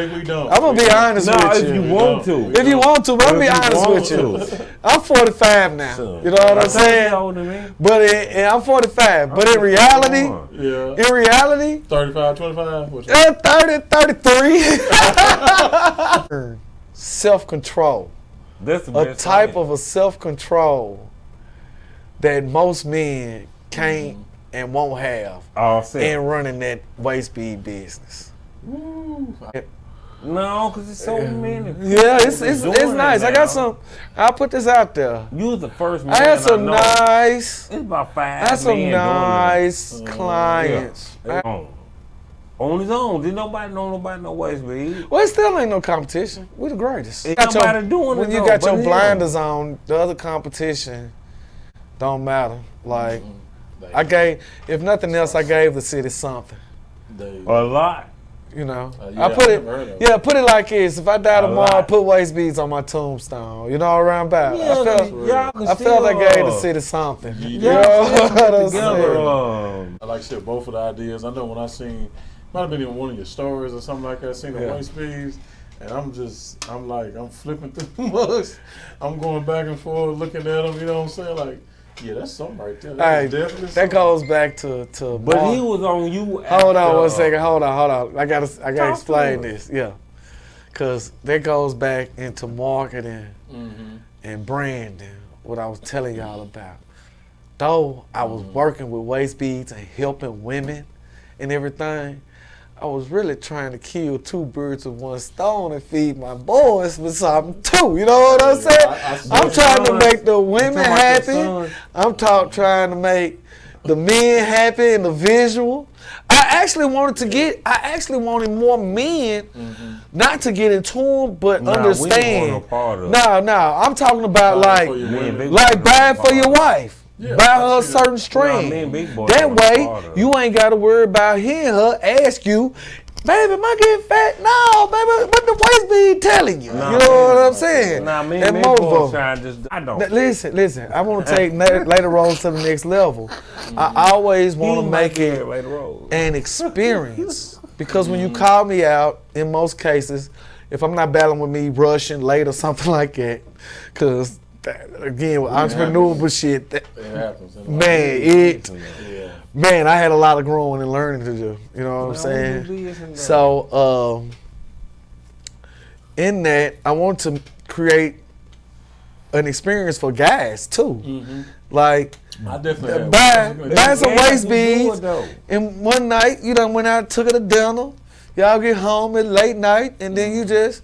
going to be honest with you. If you want to. If you want to, but I'm going to be honest with you. I'm 45 now. You know what I'm saying? But I'm 45. But in reality, 35, 25? 30, 33. Self-control. That's the best type of a self-control that most men can't and won't have in running that waist bead business. No, because it's so many. Yeah, it's nice. I got some. I'll put this out there. You was the first man I had some nice. It's about 5. I had some nice clients. On his own. Did nobody know no waist bead? Well, it still ain't no competition. We're the greatest. Ain't nobody doing it. When you got your blinders on, the other competition don't matter. Like, if nothing else, I gave the city something. A lot. I put it like this. If I die tomorrow, I put waist beads on my tombstone. You know what I'm about? I felt I gave the city something. You know what I'm saying? I like to share both of the ideas. I know when I seen, might have been in one of your stories or something like that, I seen the waist beads. And I'm flipping through the mugs. I'm going back and forth looking at them, you know what I'm saying? Like, yeah, that's something right there. That goes back to But he was on you. Hold on 1 second. Hold on. I gotta explain this. Yeah. Cause that goes back into marketing and branding, what I was telling y'all about. Though I was working with waist beads and helping women and everything, I was really trying to kill 2 birds with 1 stone and feed my boys with something too. You know what I'm saying? I'm trying to make the women happy. I'm trying to make the men happy and the visual. I actually wanted more men, not to get into them, but understand. I'm talking about like buy for your wife. Yeah, buy her a certain string. That way, you ain't got to worry about hearing her ask you, baby, am I getting fat? No, baby, but the waist be telling you. You know what I'm saying? I don't. Listen. I want to take later on to the next level. I always want to make it an experience. Because when you call me out, in most cases, if I'm not battling with me rushing late or something like that, because again, with entrepreneurial shit, it happens. Man, I had a lot of growing and learning to do. You know what I'm saying? So, in that, I want to create an experience for guys too. Like, I definitely buy some waist beads, and one night you done went out, took her to dinner. Y'all get home at late night, and then you just.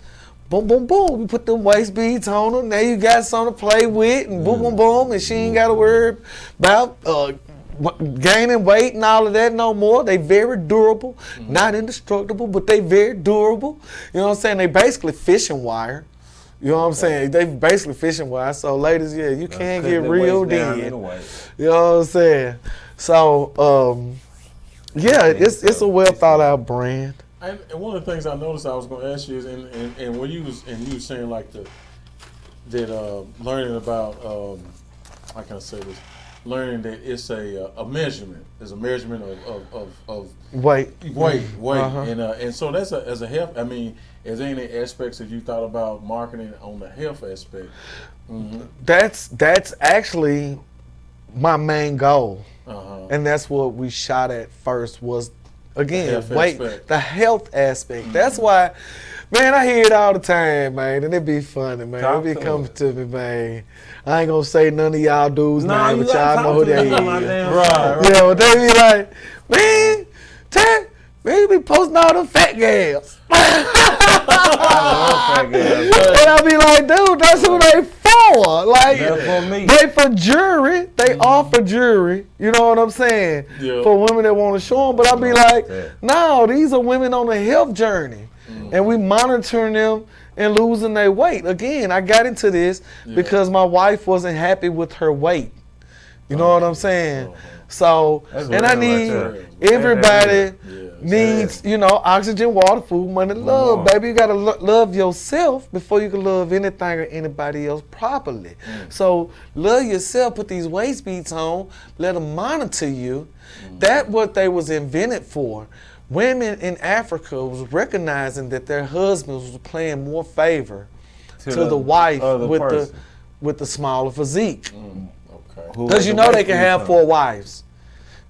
Boom, boom, boom. You put them waist beads on her. Now you got something to play with, and boom, boom, boom. And she ain't got to worry about gaining weight and all of that no more. They very durable, not indestructible, but they very durable. You know what I'm saying? They basically fishing wire. You know what I'm saying? They basically fishing wire. So ladies, you can't get reeled in. You know what I'm saying? So, it's a well thought out brand. And one of the things I noticed I was going to ask you is, and when you was saying like learning about how can I say this? Learning that it's a measurement. It's a measurement of weight, and so that's as a health. I mean, is there any aspects that you thought about marketing on the health aspect? That's actually my main goal, and that's what we shot at first was. Again, the health aspect. That's why, man, I hear it all the time, man, and it be funny, man. It be coming to me, man. I ain't gonna say none of y'all dudes' names, but y'all know who they is. Right. Yeah, but they be like, man, you be posting all them fat gals. And I be like, dude, that's who they for. Like, they for jury. They offer jury. You know what I'm saying? Yeah. For women that want to show them. But I be like, no, these are women on a health journey. And we monitoring them and losing their weight. Again, I got into this because my wife wasn't happy with her weight. You know what I'm saying? So, and I need everybody needs, oxygen, water, food, money, love. Baby, you got to love yourself before you can love anything or anybody else properly. So, love yourself, put these waist beads on, let them monitor you. That's what they was invented for. Women in Africa was recognizing that their husbands was playing more favor to the wife with the smaller physique. Because they can have 4 wives.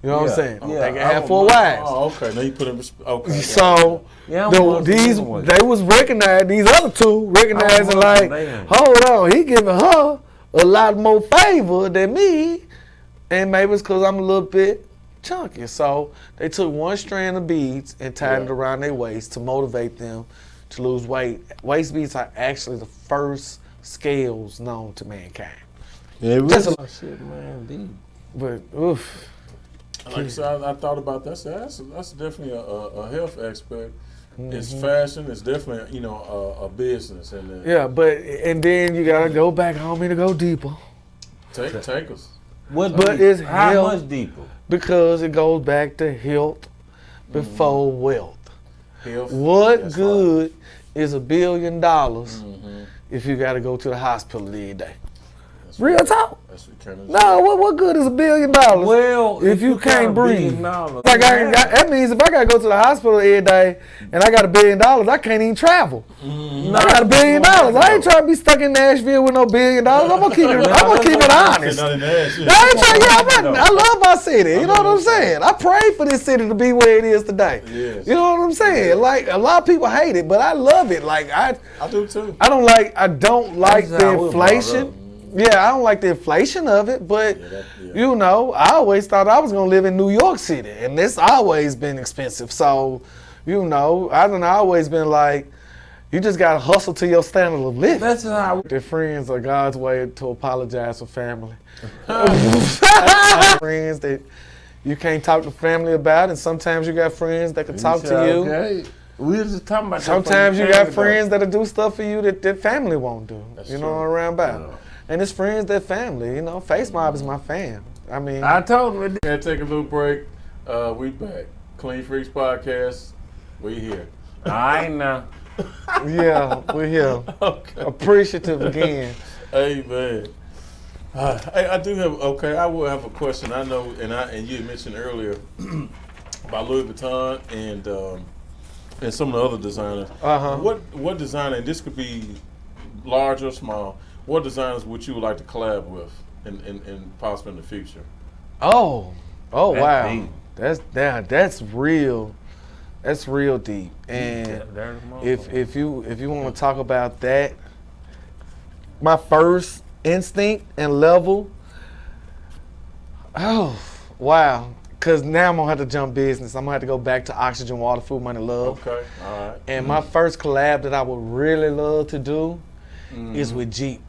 You know what I'm saying? They can have 4 wives. Oh, okay. Now you put them. Okay. So they was recognized. These other 2 recognizing like, hold on, he giving her a lot more favor than me, and maybe it's because I'm a little bit chunky. So they took 1 strand of beads and tied it around their waist to motivate them to lose weight. Waist beads are actually the first scales known to mankind. Yeah, it was shit, man. But oof. Like I said, I thought about that. That's definitely a health aspect. It's fashion. It's definitely a business. And and then you gotta go back home and go deeper. Take us. But it's how much deeper? Because it goes back to health before wealth. What good is $1 billion if you got to go to the hospital every day? Real talk. No, what good is $1 billion? Well, if you can't breathe, that means if I gotta go to the hospital every day and I got $1 billion, I can't even travel. I got $1 billion. I ain't trying to be stuck in Nashville with no $1 billion. I'm gonna keep it honest. I love my city. You know what I'm saying? I pray for this city to be where it is today. Yes. You know what I'm saying? Like a lot of people hate it, but I love it. Like I do too. I don't like the inflation. Yeah, I don't like the inflation of it, but I always thought I was gonna live in New York City, and it's always been expensive. So, I've always been like, you just gotta hustle to your standard of living. That's how their friends are God's way to apologize for family. Friends that you can't talk to family about, and sometimes you got friends that can talk to you. Okay. We was just talking about sometimes you got friends that'll do stuff for you that family won't do. That's you know what I'm around about. Yeah. And it's friends that family. You know, Face Mob is my fam. I mean, I told him. Gotta take a little break. We back. Clean Freaks Podcast. We here. I know. Yeah, we're here. Okay. Appreciative again. Hey man. I do have. Okay, I will have a question. I know, and you had mentioned earlier about Louis Vuitton and some of the other designers. What designer? And this could be large or small. What designers would you like to collab with, and possibly in the future? Oh, wow. Deep. That's real. That's real deep. And if you want to talk about that, my first instinct and level. Oh, wow. Because now I'm going to have to jump business. I'm going to have to go back to Oxygen, Water, Food, Money, Love. Okay, all right. And my first collab that I would really love to do is with Jeep.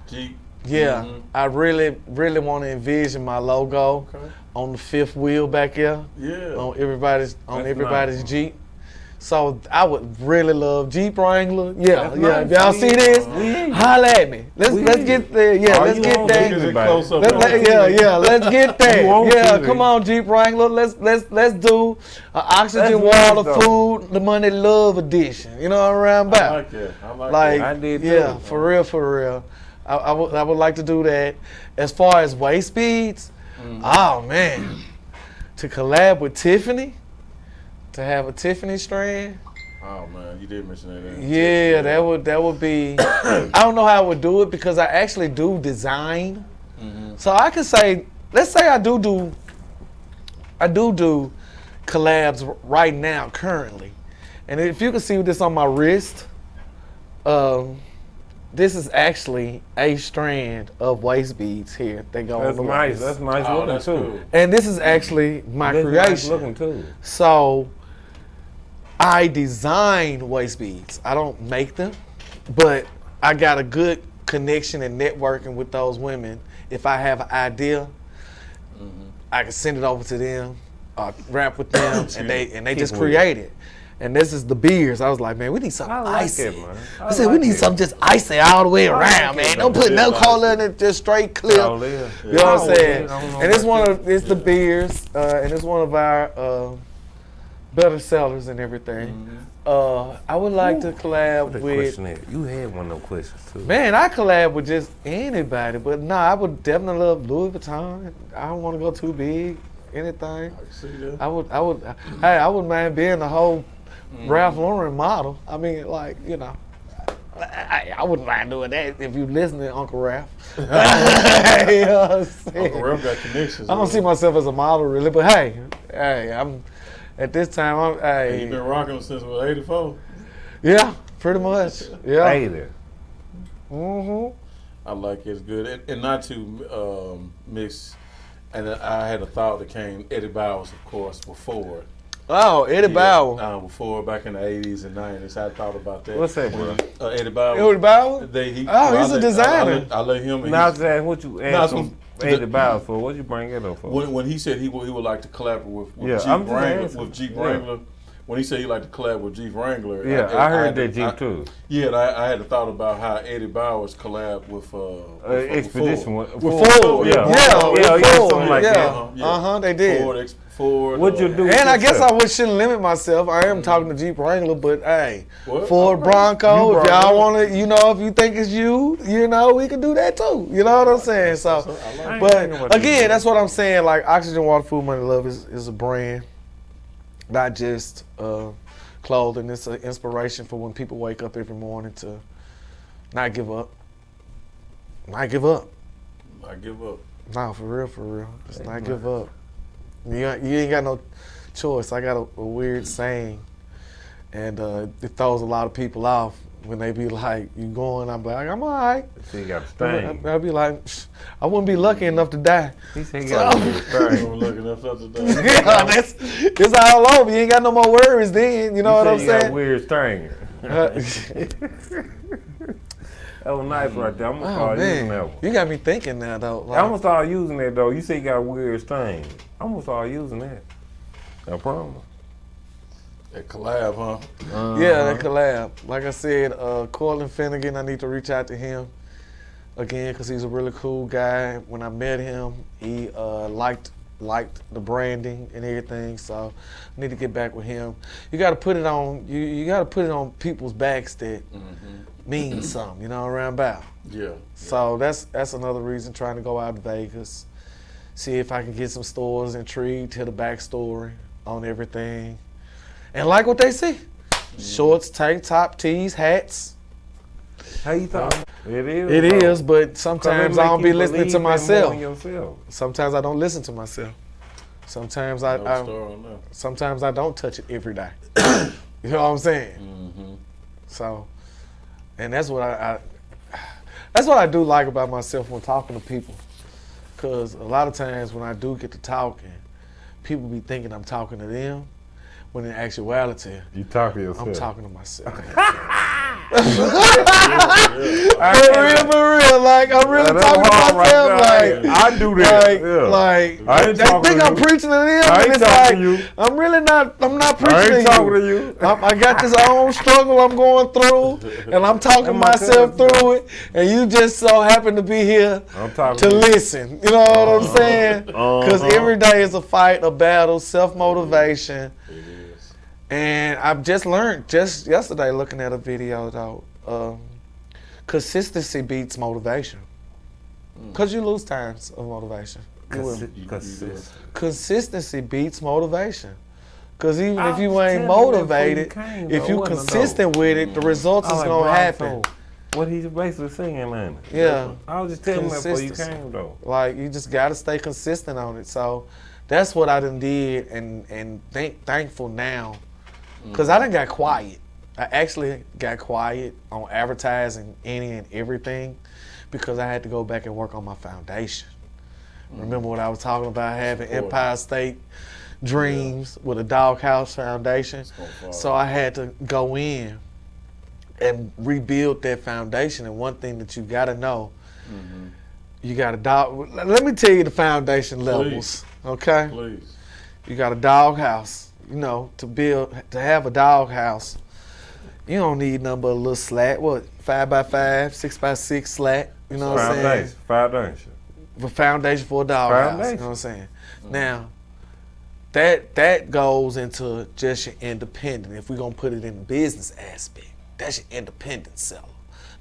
Jeep? Yeah. I really, really want to envision my logo on the fifth wheel back here. Yeah. On everybody's nice. Jeep. So I would really love Jeep Wrangler. Yeah, that's yeah. Nice. If y'all see this, holla at me. Let's get there. Yeah, let's get that. Let's get that. Yeah, come on, Jeep Wrangler. Let's do Oxygen, Water, Food, the Money, Love edition. You know what I'm around about? I like that. I like that. I did too. Yeah, for real. I would like to do that. As far as waist beads, oh man, to collab with Tiffany. To have a Tiffany strand. Oh man, you did mention that. Yeah, that would be. I don't know how I would do it because I actually do design. So I could say, let's say I do collabs right now currently, and if you can see this on my wrist, this is actually a strand of waist beads here. They go on the waist. That's nice looking too. Cool. And this is actually my creation. Nice looking too. So I design waist beads. I don't make them, but I got a good connection and networking with those women. If I have an idea, I can send it over to them, rap with them, and they just create it. And this is the beers. I was like, man, we need something icy. I said, we need something just icy all the way around, man. Don't put no color in it, just straight clip. You know what I'm saying? And it's the beers, and it's one of our better sellers and everything. I would like to collab with. You had one of those questions too. Man, I collab with just anybody, but I would definitely love Louis Vuitton. I don't want to go too big. Anything. I see that. I wouldn't mind being the whole Ralph Lauren model. I mean, like, you know, I wouldn't mind doing that if you listen to Uncle Ralph. You know what I'm saying? Uncle Ralph got connections. I don't see myself as a model really, but hey, I'm at this time. Hey, you've been rocking since 84. Yeah, pretty much. Yeah. Hey there. I like it. It's good, and not to mix. And I had a thought that came. Eddie Bowers, of course, before. Oh, Eddie Bauer. Before, back in the 80s and 90s, I thought about that. What's that, bro? Eddie Bauer. Eddie Bauer? He's a designer. I let him. Now I was asking what you asked Eddie Bauer for. What you bring it up for? When he said he would like to collab with Jeep Wrangler. When he said he liked to collab with Jeep Wrangler. Yeah, I heard that Jeep too. Yeah, and I had a thought about how Eddie Bowers collab with Expedition with Ford. Something like that. They did. Ford. What'd you do? And I guess I shouldn't limit myself. I am talking to Jeep Wrangler, but hey, Ford Bronco. If y'all want to, if you think it's we can do that too. You know what I'm saying? So, but again, that's what I'm saying. Like Oxygen, Water, Food, Money, Love is a brand. Not just clothing. It's an inspiration for when people wake up every morning to not give up. Not give up. No, for real. Just not give up. You ain't got no choice. I got a weird saying, and it throws a lot of people off when they be like, "You going?" I'm like, "I'm all right." So you got a stain. I'll be like, "I wouldn't be lucky enough to die." He said he got a weird stain. Lucky enough to die. Yeah, it's all over. You ain't got no more worries then. You know what I'm saying? Got a weird stain. That was nice right there. I'm gonna start using that one. You got me thinking now though. Like, I'm gonna start using that though. You say you got a weird stain. I'm gonna start using that. I promise. That collab, huh? Yeah, that collab. Like I said, Cortland Finnegan, I need to reach out to him again because he's a really cool guy. When I met him, he liked the branding and everything, so I need to get back with him. You got to put it on. You got to put it on people's backs that means something. You know, around about. Yeah. So that's another reason trying to go out to Vegas, see if I can get some stores intrigued, tell the backstory on everything. And like what they see, shorts, tank top, tees, hats. How you thought? It is. It is, but sometimes I don't be listening to myself. Sometimes I don't listen to myself. Sometimes I don't touch it every day. You know what I'm saying? Mm-hmm. So, and that's what I do like about myself when talking to people, because a lot of times when I do get to talking, people be thinking I'm talking to them. When in actuality, you talk to yourself. I'm talking to myself. For real. Like I'm really talking to myself. Right, like I do that. Like I think I'm preaching to them. I ain't talking to you. I'm really not. I'm not preaching to you. I ain't talking to you. I got this own struggle I'm going through, and I'm talking myself through it. And you just so happen to be here to listen. You know what I'm saying? Because every day is a fight, a battle, self-motivation. And I've just learned just yesterday looking at a video though, consistency beats motivation. Cause you lose times of motivation. Consistency beats motivation. Cause even if you ain't motivated, if you consistent with it, the results is gonna happen. What he's basically saying, man. Yeah. I was just telling that before you came though. Like you just gotta stay consistent on it. So that's what I done did, and thankful now. Because I done got quiet. I actually got quiet on advertising any and everything because I had to go back and work on my foundation. Remember what I was talking about, having Empire State dreams with a doghouse foundation? So I had to go in and rebuild that foundation. And one thing that you got to know, you got a let me tell you the foundation levels, okay? Please. You got a doghouse. You know, to have a doghouse, you don't need nothing but a little slat. What, 5x5, 6x6 slat? You know what I'm saying? Foundation. The foundation for a doghouse. You know what I'm saying? Now, that goes into just your independent. If we're gonna put it in the business aspect, that's your independent seller.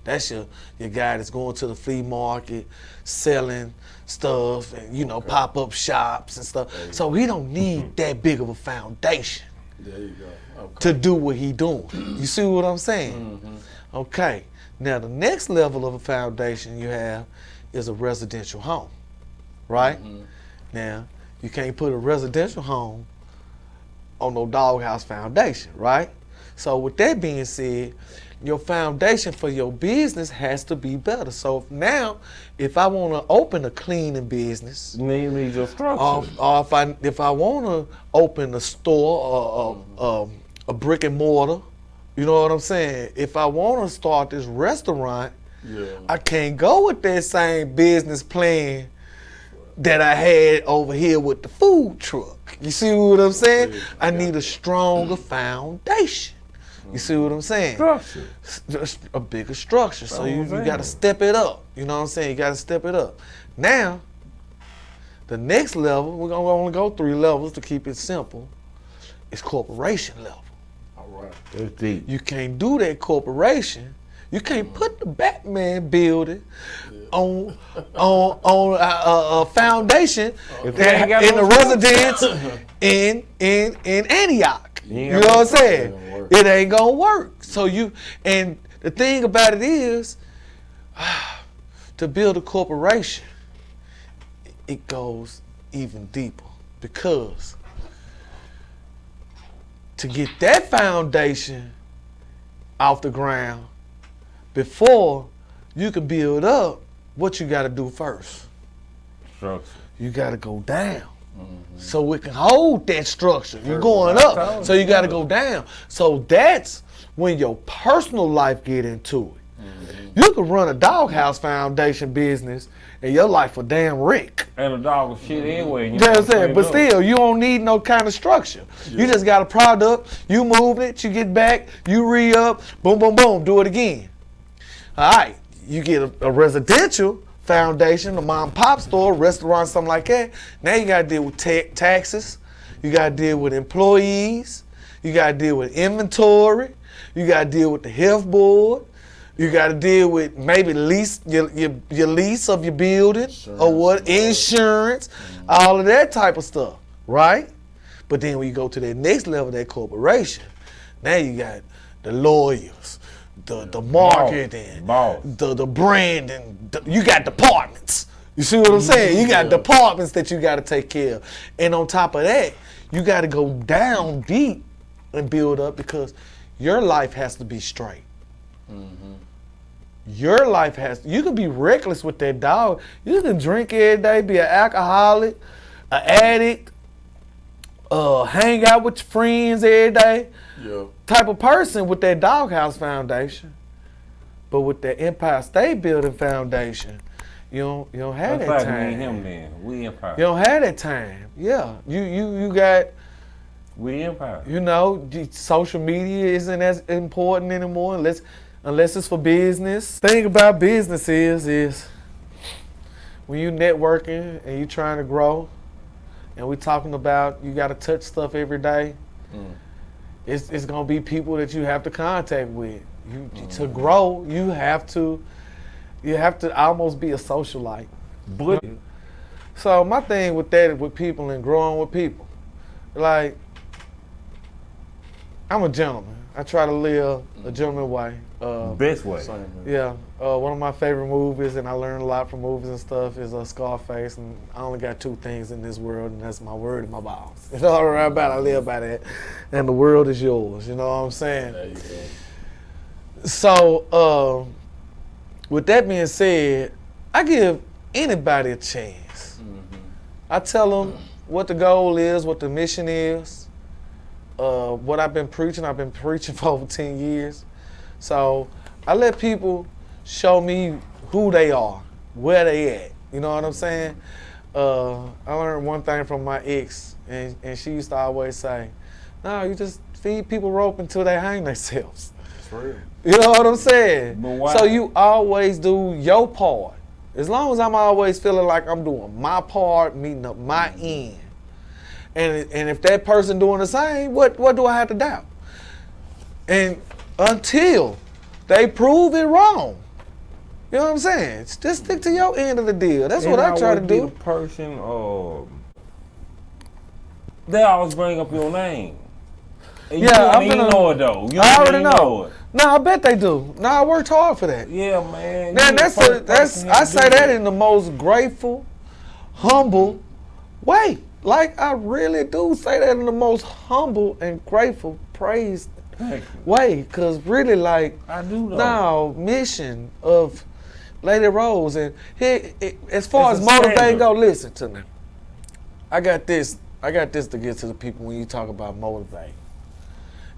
That's your guy that's going to the flea market, selling stuff, and pop-up shops and stuff. So he don't need that big of a foundation to do what he doing. You see what I'm saying? Okay. Now the next level of a foundation you have is a residential home, right? Now you can't put a residential home on no doghouse foundation, right? So with that being said, your foundation for your business has to be better. So now, if I want to open a cleaning business, you need your structure. Or if I want to open a store or a brick and mortar, you know what I'm saying? If I want to start this restaurant, I can't go with that same business plan that I had over here with the food truck. You see what I'm saying? I need a stronger foundation. You see what I'm saying? Structure. A bigger structure. So you got to step it up. You know what I'm saying? You got to step it up. Now, the next level, we're going to only go 3 levels to keep it simple, is corporation level. All right. That's deep. You can't do that corporation. You can't put the Batman building on a foundation in a residence in Antioch. You know what I'm saying? It ain't gonna work. So and the thing about it is, to build a corporation, it goes even deeper, because to get that foundation off the ground, before you can build up, what you gotta do first? Structure. You gotta go down. So it can hold that structure. You're going up, so you got to go down. So that's when your personal life get into it. You could run a doghouse foundation business and your life a damn wreck. And a dog was shit anyway. You know what I'm saying? But still, you don't need no kind of structure. Yeah. You just got a product, you move it, you get back, you re-up, boom, boom, boom, do it again. All right, you get a residential foundation, a mom and pop store, restaurant, something like that. Now you got to deal with taxes. You got to deal with employees. You got to deal with inventory. You got to deal with the health board. You got to deal with maybe your lease of your building or what, insurance, all of that type of stuff, right? But then when you go to that next level, that corporation, now you got the lawyers, the marketing, the branding, you got departments. You see what I'm saying? You got departments that you got to take care of. And on top of that, you got to go down deep and build up because your life has to be straight. Your life you can be reckless with that dog. You can drink every day, be an alcoholic, an addict, hang out with your friends every day. Type of person with that Doghouse Foundation. But with that Empire State Building Foundation, you don't have that time. Me and him then. We Empire. You don't have that time. Yeah. You got we Empire. You know, social media isn't as important anymore unless it's for business. The thing about business is when you networking and you trying to grow, and we talking about you got to touch stuff every day, it's gonna be people that you have to contact with. To grow, you have to almost be a socialite. So my thing with that, with people and growing with people, like I'm a gentleman. I try to live a gentleman way. Best way. Yeah. One of my favorite movies, and I learned a lot from movies and stuff, is Scarface. And I only got two things in this world, and that's my word and my balls. You know what I'm about? I live by that. And the world is yours. You know what I'm saying? There you go. So, with that being said, I give anybody a chance. I tell them what the goal is, what the mission is. What I've been preaching for over 10 years. So I let people show me who they are, where they at. You know what I'm saying? I learned one thing from my ex, and she used to always say, no, you just feed people rope until they hang themselves. That's real. You know what I'm saying? But why? So you always do your part. As long as I'm always feeling like I'm doing my part, meeting up my end. And if that person doing the same, what do I have to doubt? And until they prove it wrong, you know what I'm saying? Just stick to your end of the deal. That's what I try to do. The person, they always bring up your name. And you don't even know it though. I already know it. No, I bet they do. No, I worked hard for that. Yeah, man. Man, I say that in the most grateful, humble way. Like, I really do say that in the most humble and grateful praise way. Because really, like, I do know. Now, mission of Lady Rose. And as far as motivating go, listen to me. I got this to get to the people when you talk about motivate.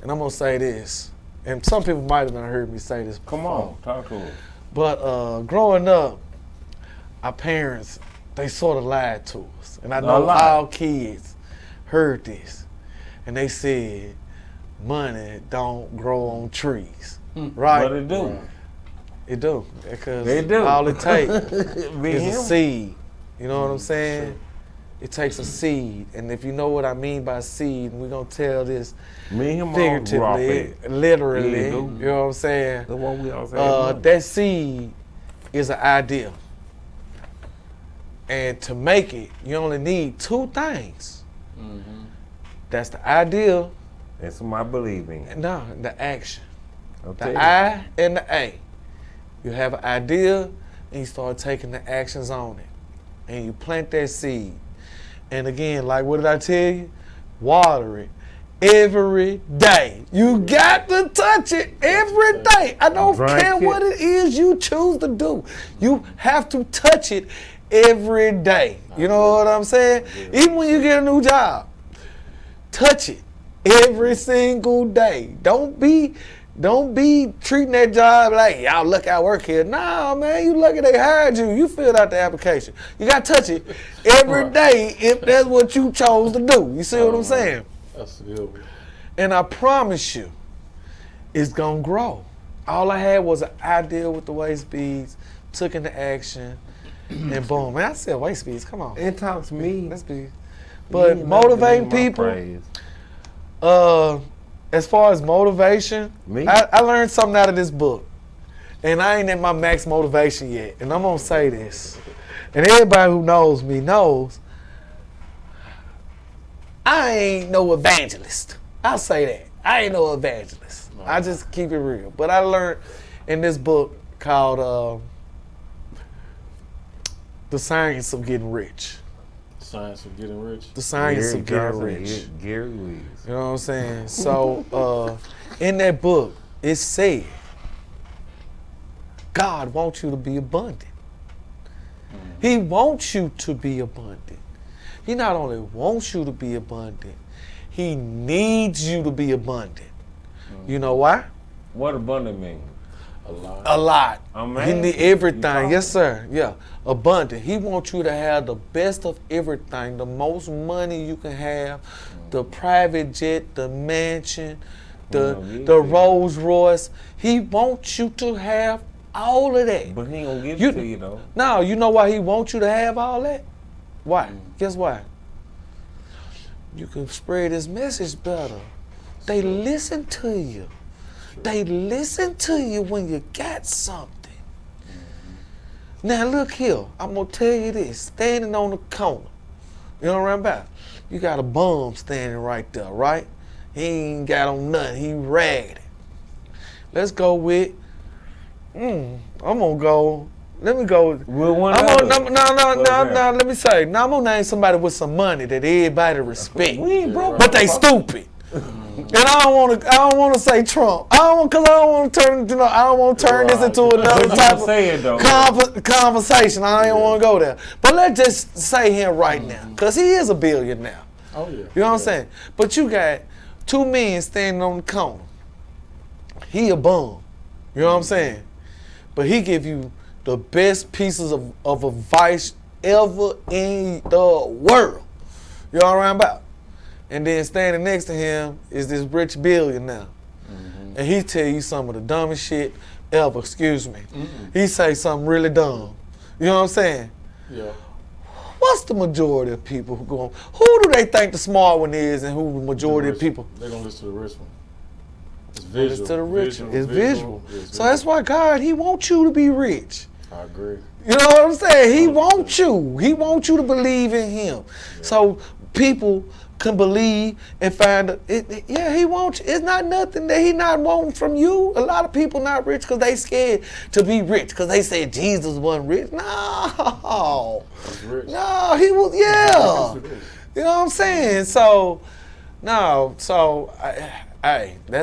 And I'm going to say this. And some people might have heard me say this before. Come on, talk to us. But growing up, our parents, they sort of lied to us. And I know all kids heard this. And they said, money don't grow on trees. Right? But it do. It do. Because they do. all it takes is a seed. You know what I'm saying? It takes a seed. And if you know what I mean by seed, we're going to tell this figuratively, literally. You know what I'm saying? The one we all say. That seed is an idea. And to make it, you only need two things. That's the idea. That's what I believe in. No, the action. The I and the A. You have an idea, and you start taking the actions on it. And you plant that seed. And again, like what did I tell you? Water it every day. You got to touch it every day. I don't care what it is you choose to do. You have to touch it every day. You know what I'm saying? Even when you get a new job, touch it every single day. Don't be Don't be treating that job like, y'all look, I work here. Nah, man, you lucky they hired you. You filled out the application. You got to touch it every day if that's what you chose to do. You see what I'm saying? That's good. And I promise you, it's going to grow. All I had was an idea with the waist beads, took into action, and boom. Man, I said waist beads, come on. It talks me. That's big. But motivating people, as far as motivation, I learned something out of this book. And I ain't at my max motivation yet. And I'm going to say this. And everybody who knows me knows I ain't no evangelist. I'll say that. I ain't no evangelist. No. I just keep it real. But I learned in this book called The Science of Getting Rich. Science of Getting Rich? The Science of Getting Rich. Gary Wees. You know what I'm saying? So in that book, it said, God wants you to be abundant. Mm-hmm. He wants you to be abundant. He not only wants you to be abundant, he needs you to be abundant. Mm-hmm. You know why? What abundant mean? A lot. A lot. He need everything. Yes, sir. Yeah. Abundant. He wants you to have the best of everything. The most money you can have. The private jet, the mansion, the Rolls Royce. He wants you to have all of that. But he ain't gonna give it to you though. No, you know why he wants you to have all that? Why? Guess why? You can spread his message better. They listen to you. They listen to you when you got something. Now look here, I'm gonna tell you this, standing on the corner, you know what I'm about? You got a bum standing right there, right? He ain't got on nothing, he raggedy. Let's go with, let me go. No, let me say, now I'm gonna name somebody with some money that everybody respect, but they stupid. And I don't want to say Trump. I don't want to turn this into another type of conversation. I don't want to go there. But let's just say him right now, because he is a billion now. Oh yeah. You know what I'm saying? But you got two men standing on the corner. He a bum. You know what I'm saying? But he give you the best pieces of advice ever in the world. You know what I'm about? And then standing next to him is this rich billionaire. Mm-hmm. And he tell you some of the dumbest shit ever, excuse me. Mm-hmm. He say something really dumb. You know what I'm saying? Yeah. What's the majority of people who go on? Who do they think the smart one is and who the majority of people? They're going to listen to the rich one. It's visual. It's to the rich one. It's visual. So that's why God, he wants you to be rich. I agree. You know what I'm saying? He wants you. He wants you to believe in him. Yeah. So people can believe and find he wants you. It's not nothing that he not wanting from you. A lot of people not rich because they scared to be rich because they said Jesus wasn't rich. No. Rich. No, he was, yeah. You know what I'm saying? So, that's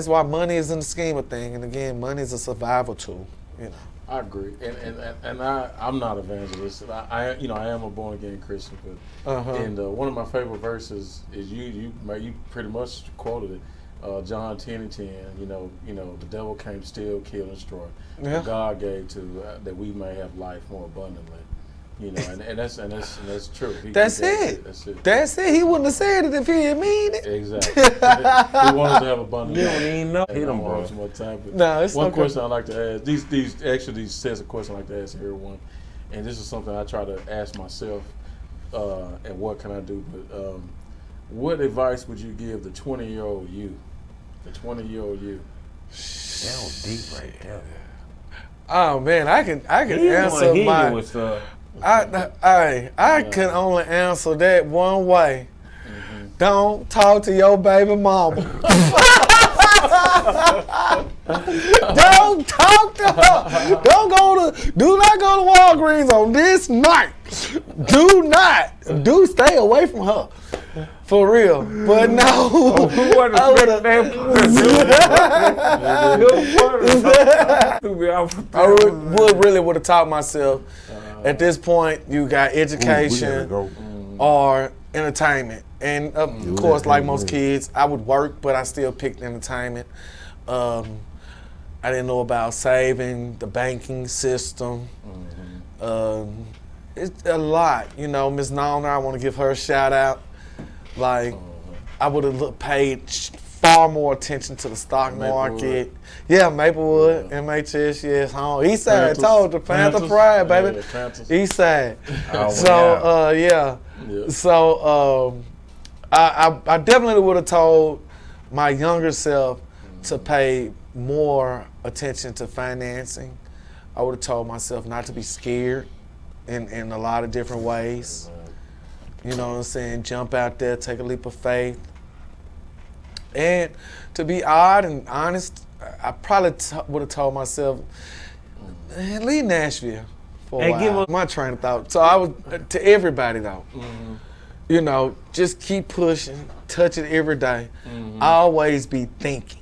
why money is in the scheme of things. And again, money is a survival tool, you know. I agree, and I'm not an evangelist. I am a born again Christian, but and one of my favorite verses is you pretty much quoted it, John 10:10. You know, the devil came to steal, kill, and destroy. Yeah. But God gave to that we may have life more abundantly. You know, and that's true. That's it. He wouldn't have said it if he didn't mean it. Exactly. He wanted to have abundance. You don't even know. Hit him, bro. More time, it's one question I like to ask. These sets of questions I like to ask everyone, and this is something I try to ask myself. And what can I do? But what advice would you give the 20-year-old you? The 20-year-old you. That was deep right there. Oh man, I can answer my. I can only answer that one way. Mm-hmm. Don't talk to your baby mama. Don't talk to her. Do not go to Walgreens on this night. Stay away from her. For real. But no. I would have taught myself. At this point, you got education or entertainment. And of course, like most kids, I would work, but I still picked entertainment. I didn't know about saving, the banking system. It's a lot, you know. Miss Nona, I want to give her a shout out. Like, I would have paid far more attention to the stock market. Yeah, Maplewood, MHS, yes, home. East Side, told the Panther Pride, baby. East Side. So, I definitely would have told my younger self to pay more attention to financing. I would have told myself not to be scared in a lot of different ways. You know what I'm saying? Jump out there, take a leap of faith. And to be odd and honest, I probably would have told myself, leave Nashville for a while. My train of thought. So I was, to everybody though, you know, just keep pushing, touch it every day. Always be thinking.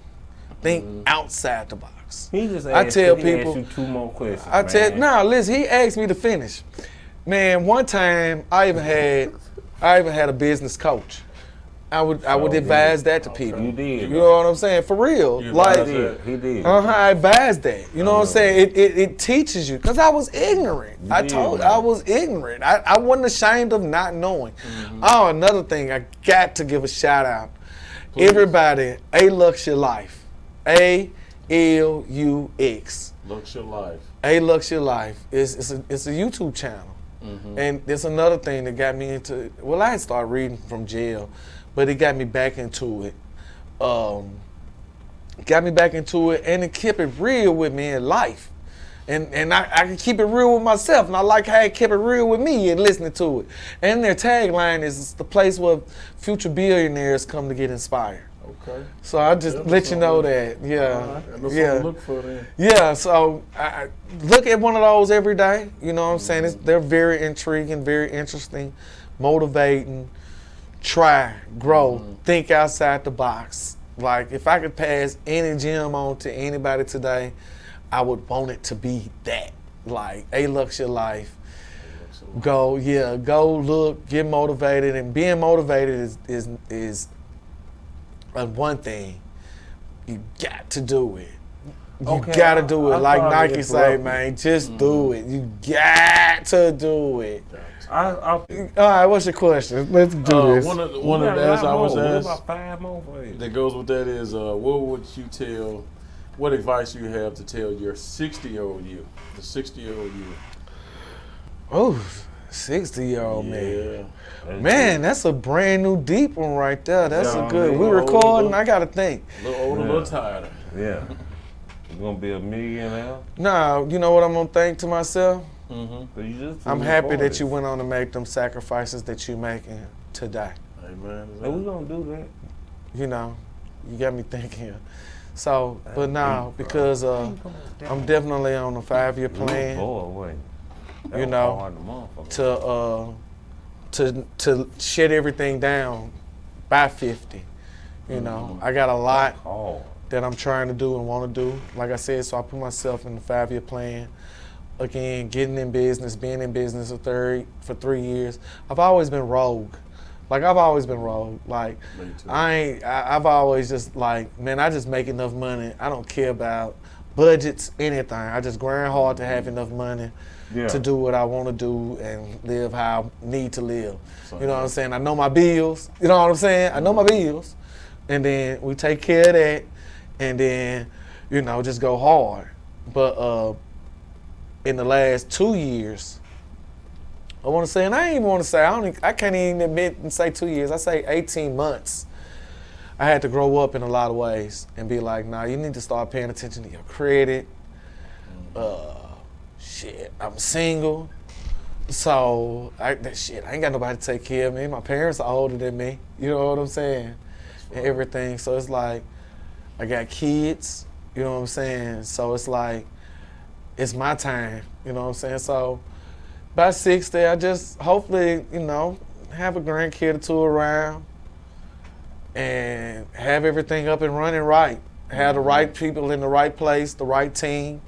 Think outside the box. He just asked, he asked you 2 more questions. Listen, he asked me to finish. Man, one time I even had a business coach. I would advise that to people. You did. You know what I'm saying? For real. He did. I advised that. You know what I'm saying? It teaches you. Because I was ignorant. I was ignorant. I wasn't ashamed of not knowing. Oh, another thing, I got to give a shout out. Please. Everybody, A-Lux Your Life. A-L-U-X. Lux Your Life. A-Lux Your Life. It's a YouTube channel. And there's another thing that got me into, well, I had started reading from jail, but it got me back into it. And it kept it real with me in life. And I can keep it real with myself, and I like how it kept it real with me and listening to it. And their tagline is, it's the place where future billionaires come to get inspired. Okay. So I just let you know that, Look for that. Yeah, so I look at one of those every day. You know what I'm saying? They're very intriguing, very interesting, motivating. Try, grow, think outside the box. Like, if I could pass any gem on to anybody today, I would want it to be that. Like, A-Lux Your Life. Go look, get motivated, and being motivated is one thing. You got to do it. You gotta do it. Like Nike say, man, just do it. You got to do it. All right, what's your question? Let's do this. One of the answers I was asked about 5 more that goes with that is, what advice you have to tell your 60-year-old you, the 60-year-old you? Oh, 60-year-old man. Man, that's a brand new deep one right there. That's a good. We recording. I gotta think. A little older, a little tired. Yeah. You gonna be a millionaire? Nah, you know what I'm gonna think to myself? I'm happy that you went on to make them sacrifices that you're making today. Amen. And we gonna do that. You know, you got me thinking. So, but now, because I'm definitely on a 5-year plan. You know, to shut everything down by 50. You know, I got a lot that I'm trying to do and want to do. Like I said, so I put myself in the 5-year plan. Again, getting in business, being in business for 3 years. I've always been rogue. Like, I've always been rogue. Like, I've always just like, man, I just make enough money. I don't care about budgets, anything. I just grind hard to have enough money to do what I want to do and live how I need to live. You know what I'm saying? I know my bills. You know what I'm saying? I know my bills. And then we take care of that. And then, you know, just go hard. But in the last 2 years, I want to say, and I ain't even want to say, I can't even admit and say 2 years. I say 18 months. I had to grow up in a lot of ways and be like, nah, you need to start paying attention to your credit. I'm single. So, I ain't got nobody to take care of me. My parents are older than me. You know what I'm saying? And everything. So it's like, I got kids. You know what I'm saying? So it's like, it's my time. You know what I'm saying? So, by 60, I just hopefully, you know, have a grandkid or 2 around and have everything up and running right. Have the right people in the right place, the right team.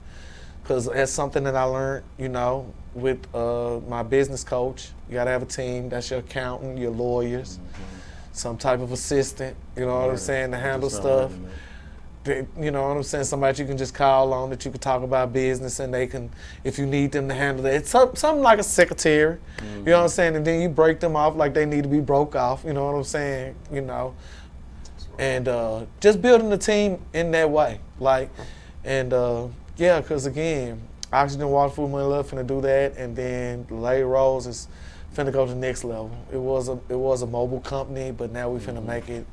Because that's something that I learned, you know, with my business coach. You got to have a team. That's your accountant, your lawyers, some type of assistant, you know what I'm saying, to handle stuff. you know what I'm saying, somebody you can just call on that you can talk about business, and they can, if you need them to handle that, it's something like a secretary, you know what I'm saying, and then you break them off like they need to be broke off, you know what I'm saying, you know, and just building the team in that way, like, and yeah, because again, Oxygen Water Food Money Love finna do that, and then Lady Rose is finna go to the next level. It was a mobile company, but now we finna make it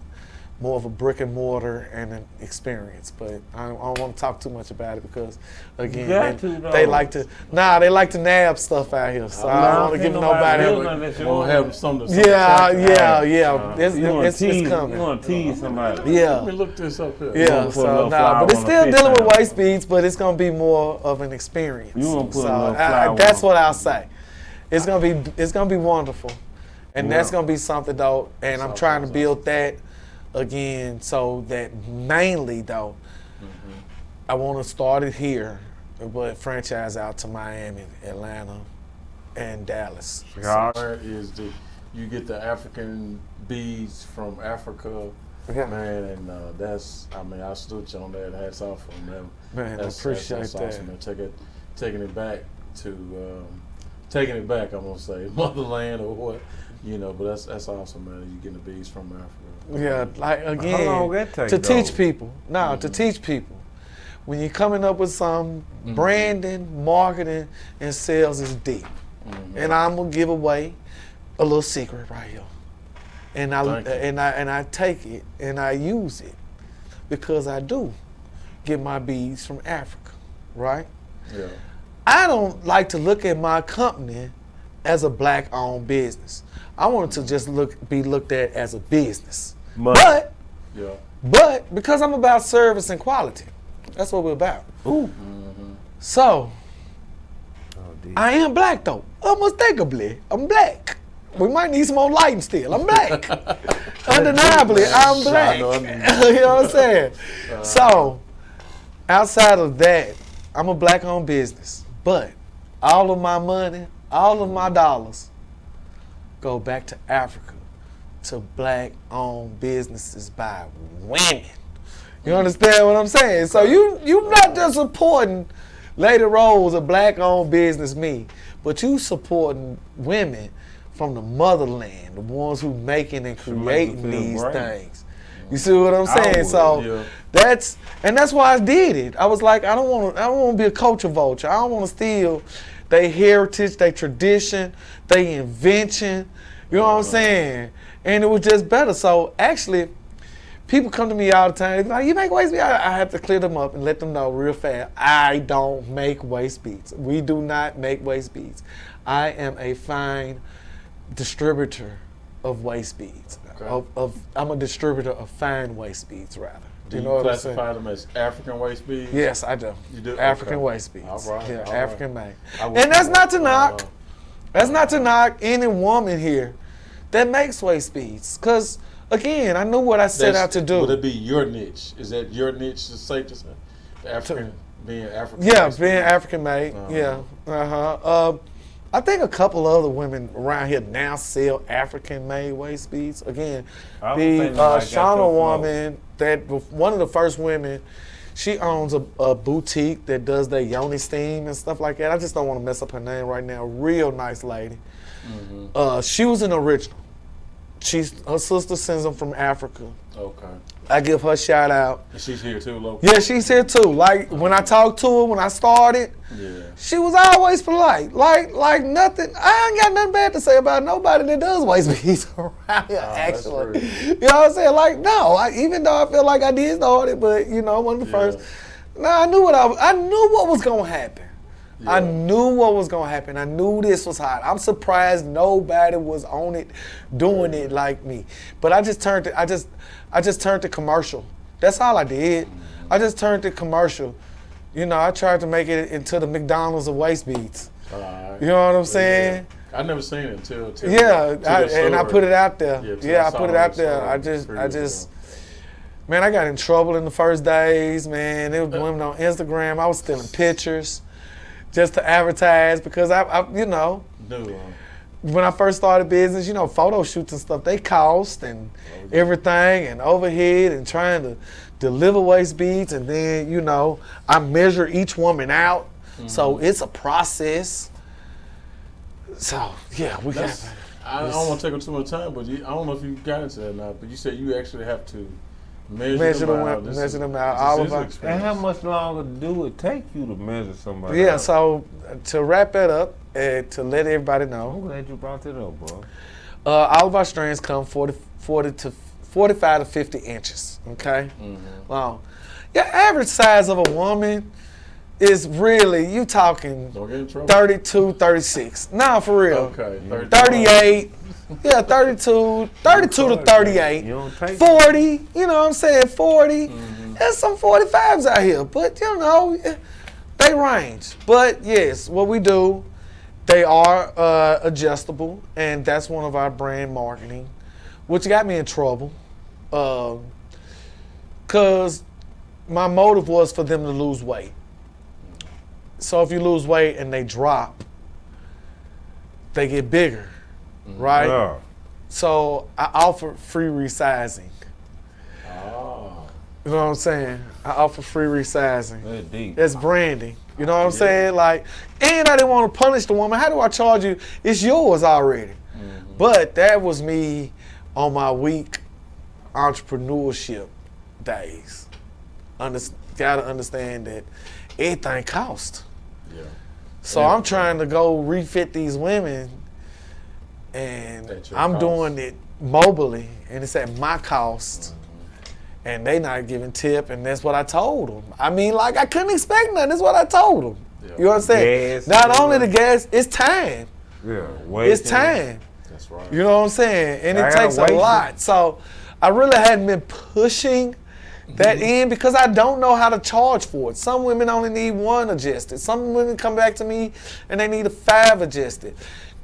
more of a brick and mortar and an experience. But I don't want to talk too much about it because, again, they like to nab stuff out here. So I don't want to give nobody. We'll have something. Yeah. It's coming. You want to tease somebody? Yeah. Let me look this up here. Yeah. So but it's still dealing with waist beads, but it's gonna be more of an experience. You want to put a little flower? That's what I'll say. It's gonna be wonderful, and that's gonna be something though. And I'm trying to build that. Again, so that mainly though, I want to start it here, but franchise out to Miami, Atlanta, and Dallas. Where is you get the African beads from Africa, man, and I stood you on that. Hats off on them. Man, I appreciate that's that. Awesome, man. Taking it back to I'm gonna say motherland or what, you know. But that's awesome, man. You getting the beads from Africa. Yeah, like again, how long that take, to teach people. To teach people. When you're coming up with some branding, marketing, and sales is deep. And I'm gonna give away a little secret right here. And I take it and I use it because I do get my beads from Africa, right? Yeah. I don't like to look at my company as a black-owned business. I want it to just be looked at as a business. But because I'm about service and quality, that's what we're about. Ooh. So, I am black though, unmistakably. I'm black. We might need some more lighting still. I'm black. Undeniably, I'm black. You know what I'm saying? So, outside of that, I'm a black-owned business. But all of my money, all of my dollars go back to Africa, to black-owned businesses by women. You understand what I'm saying? So you're not just supporting Lady Rose, a black-owned business, me, but you supporting women from the motherland, the ones who making and creating these things. You see what I'm saying? That's why I did it. I was like, I don't want to be a culture vulture. I don't want to steal their heritage, their tradition, their invention. You know what I'm saying? And it was just better. So actually, people come to me all the time. They're like, you make waist beads? I have to clear them up and let them know real fast. I don't make waist beads. We do not make waist beads. I am a fine distributor of waist beads. Okay. I'm a distributor of fine waist beads, rather. Do you classify them as African waist beads? Yes, I do. You do? African waist beads. All right. Yeah, all African right. made. And that's not to knock. That's not to knock any woman here that makes waist beads. Because, again, I knew what I set out to do. Would it be your niche? Is that your niche, to say to say? Being African? Yeah, being African made. Yeah. I think a couple other women around here now sell African made waist beads. Again, the Shauna woman, one of the first women, she owns a boutique that does their yoni steam and stuff like that. I just don't want to mess up her name right now. Real nice lady. She was an original. Her sister sends them from Africa. Okay. I give her a shout out. And she's here too, local? Yeah, she's here too. Like when I talked to her when I started, she was always polite. Like nothing. I ain't got nothing bad to say about nobody that does waist beads around here. Actually, you know what I'm saying? Like no, even though I feel like I did start it, but you know, one of the first. No, I knew what was gonna happen. Yeah. I knew what was gonna happen. I knew this was hot. I'm surprised nobody was on it, doing it like me. But I just turned to commercial. That's all I did. I just turned to commercial. You know, I tried to make it into the McDonald's of waist beads. You know what I'm saying? I never seen it until I put it out there. I put it out there. I just. Man, I got in trouble in the first days. Man, there was women on Instagram. I was stealing pictures just to advertise because I you know. when I first started business, you know, photo shoots and stuff, they cost and everything and overhead and trying to deliver waist beads. And then, you know, I measure each woman out. So it's a process. So, yeah, we got it. I don't want to take up too much time, but I don't know if you got into that or not, but you said you actually have to measure them out. Measure them out. All of us. And how much longer do it take you to measure somebody Yeah, out? so to wrap that up, to let everybody know. I'm glad you brought that up, bro. All of our strands come 45 to 50 inches, okay? Wow. Your average size of a woman is really, you talking 32, 36. No, for real. Okay. 38. Yeah, 32 to 38. 40, you know what I'm saying, 40. There's some 45s out here, but you know, they range. But yes, what we do, they are adjustable, and that's one of our brand marketing, which got me in trouble. Because my motive was for them to lose weight. So if you lose weight and they drop, they get bigger, right? Yeah. So I offer free resizing. Oh. You know what I'm saying? I offer free resizing. That's deep. That's branding. You know what I'm saying? Like, and I didn't want to punish the woman. How do I charge you? It's yours already. But that was me on my weak entrepreneurship days. Gotta understand that everything costs. Yeah. So I'm trying to go refit these women, and I'm doing it mobily, and it's at my cost, and they not giving tip, and that's what I told them. I mean, like, I couldn't expect nothing. That's what I told them. Yeah. You know what I'm saying? Gas, not only the gas, it's time. Yeah, it's time. That's right. You know what I'm saying? And it takes a lot. So I really hadn't been pushing that in because I don't know how to charge for it. Some women only need 1 adjusted. Some women come back to me and they need a 5 adjusted.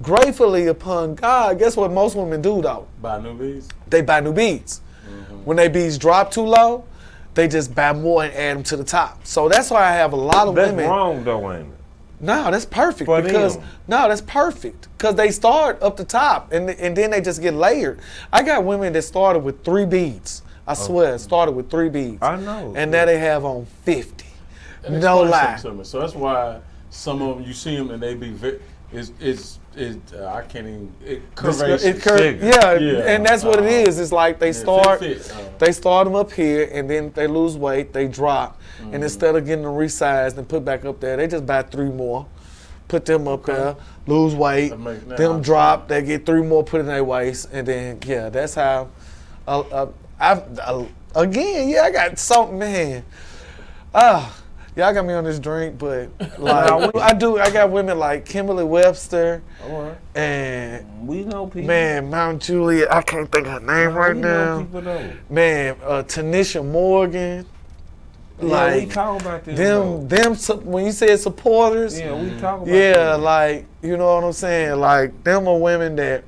Gratefully upon God, guess what most women do though? Buy new beads? They buy new beads. When they beads drop too low, they just buy more and add them to the top. So that's why I have a lot of women. That's wrong though, ain't it? No, that's perfect that's perfect because they start up the top and then they just get layered. I got women that started with 3 beads. I swear, started with 3 beads. I know. And now they have on 50. No lie. To me. So that's why some of them, you see them and they be, I can't even, curvaceous. Yeah, and that's what it is. It's like they start them up here and then they lose weight, they drop. And instead of getting them resized and put back up there, they just buy 3 more, put them up there, lose weight, them drop, they get 3 more put in their waist, and then, that's how, I got something, man. Y'all got me on this drink, but like I got women like Kimberly Webster, and we know people. Man, Mount Juliet, I can't think of her name right now. Man, Tanisha Morgan. Like, we talk about this. Them when you said supporters. Yeah, we talk about that. Like, you know what I'm saying? Like, them are women that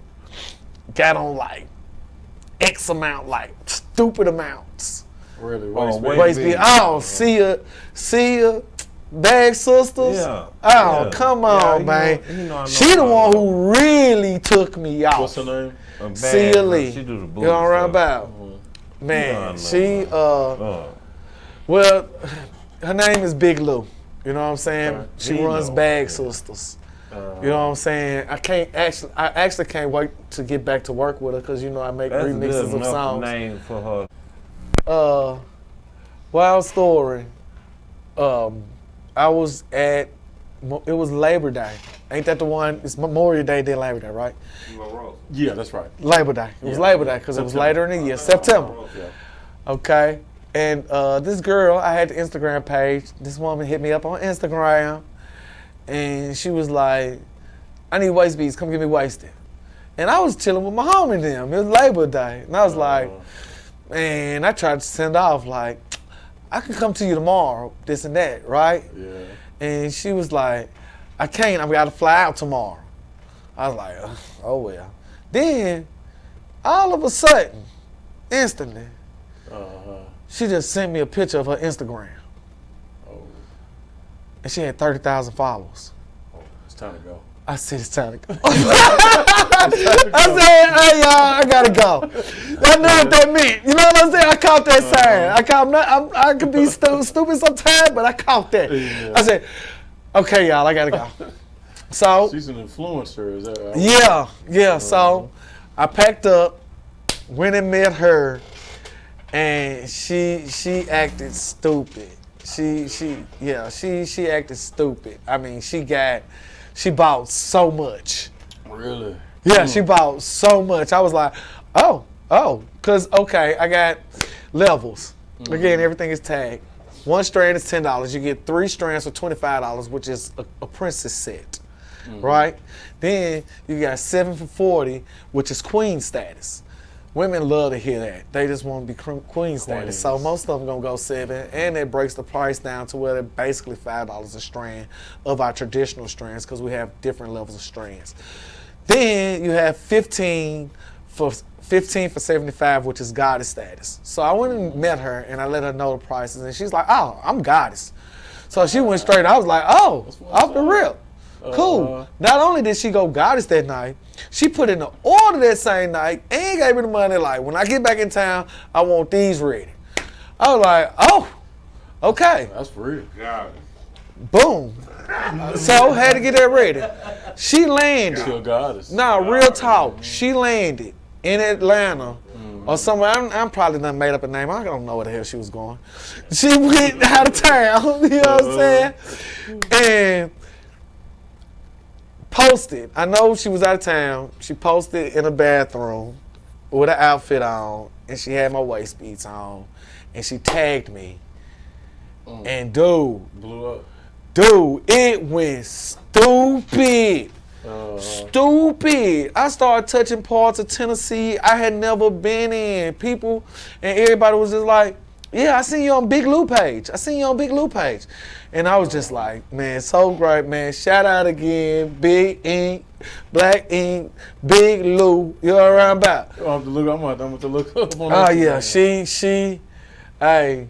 got on like X amount, like stupid amounts. Really? See ya, Bag Sisters. Yeah. Come on, man. She the one who really took me off. What's her name? Sia Lee. She do the booty you know what I'm stuff. about? Man, she well, her name is Big Lou. You know what I'm saying? She runs Bag Sisters. You know what I'm saying? I actually can't wait to get back to work with her because you know I make remixes of songs. That's a good name for her. Wild story. I was it was Labor Day. Ain't that the one? It's Memorial Day, then Labor Day, right? Yeah, that's right. Labor Day. It was Labor Day because it was later in the year, September. Okay. And this girl, I had the Instagram page. This woman hit me up on Instagram, and she was like, "I need waist beads. Come get me wasted." And I was chilling with my homie them. It was Labor Day, and I was like, "Man," I tried to send off like, "I can come to you tomorrow, this and that, right?" Yeah. And she was like, "I can't. I've got to fly out tomorrow." I was like, "Oh well." Then, all of a sudden, instantly. She just sent me a picture of her Instagram. And she had 30,000 followers. It's time to go. I said, it's time to go. I said, hey, y'all, I got to go. I knew what that meant. You know what I'm saying? I caught that sign. I could be stupid sometimes, but I caught that. Yeah. I said, okay, y'all, I got to go. So she's an influencer, is that right? Yeah. So I packed up, went and met her, and she acted stupid. She acted stupid. I mean, she bought so much. Really? Yeah, she bought so much. I was like, oh, because I got levels. Mm-hmm. Again, everything is tagged. One strand is $10. You get 3 strands for $25, which is a princess set. Mm-hmm. Right? Then you got 7 for $40, which is queen status. Women love to hear that. They just want to be queen status. So most of them gonna go 7, and it breaks the price down to where they're basically $5 a strand of our traditional strands, because we have different levels of strands. Then you have 15 for 75, which is goddess status. So I went and met her, and I let her know the prices, and she's like, oh, I'm goddess. So she went straight. I was like, oh, off the rip. Cool. Not only did she go goddess that night, she put in the order that same night and gave me the money. Like, when I get back in town, I want these ready. I was like, oh, okay. That's real. Got it. Boom. So had to get that ready. She landed. She a goddess. Nah, real talk. She landed in Atlanta or somewhere. I'm probably done made up a name. I don't know where the hell she was going. She went out of town. You know what I'm saying? And posted. I know she was out of town. She posted in a bathroom with an outfit on, and she had my waist beats on, and she tagged me. And blew up. Dude, it went stupid. Stupid. I started touching parts of Tennessee I had never been in. People and everybody was just like, yeah, I seen you on Big Lou page. And I was just like, man, so great, man. Shout out again. Big Ink, Black Ink, Big Lou. You know what I'm about? I'm going to have to look up on that. Oh, yeah. She, hey,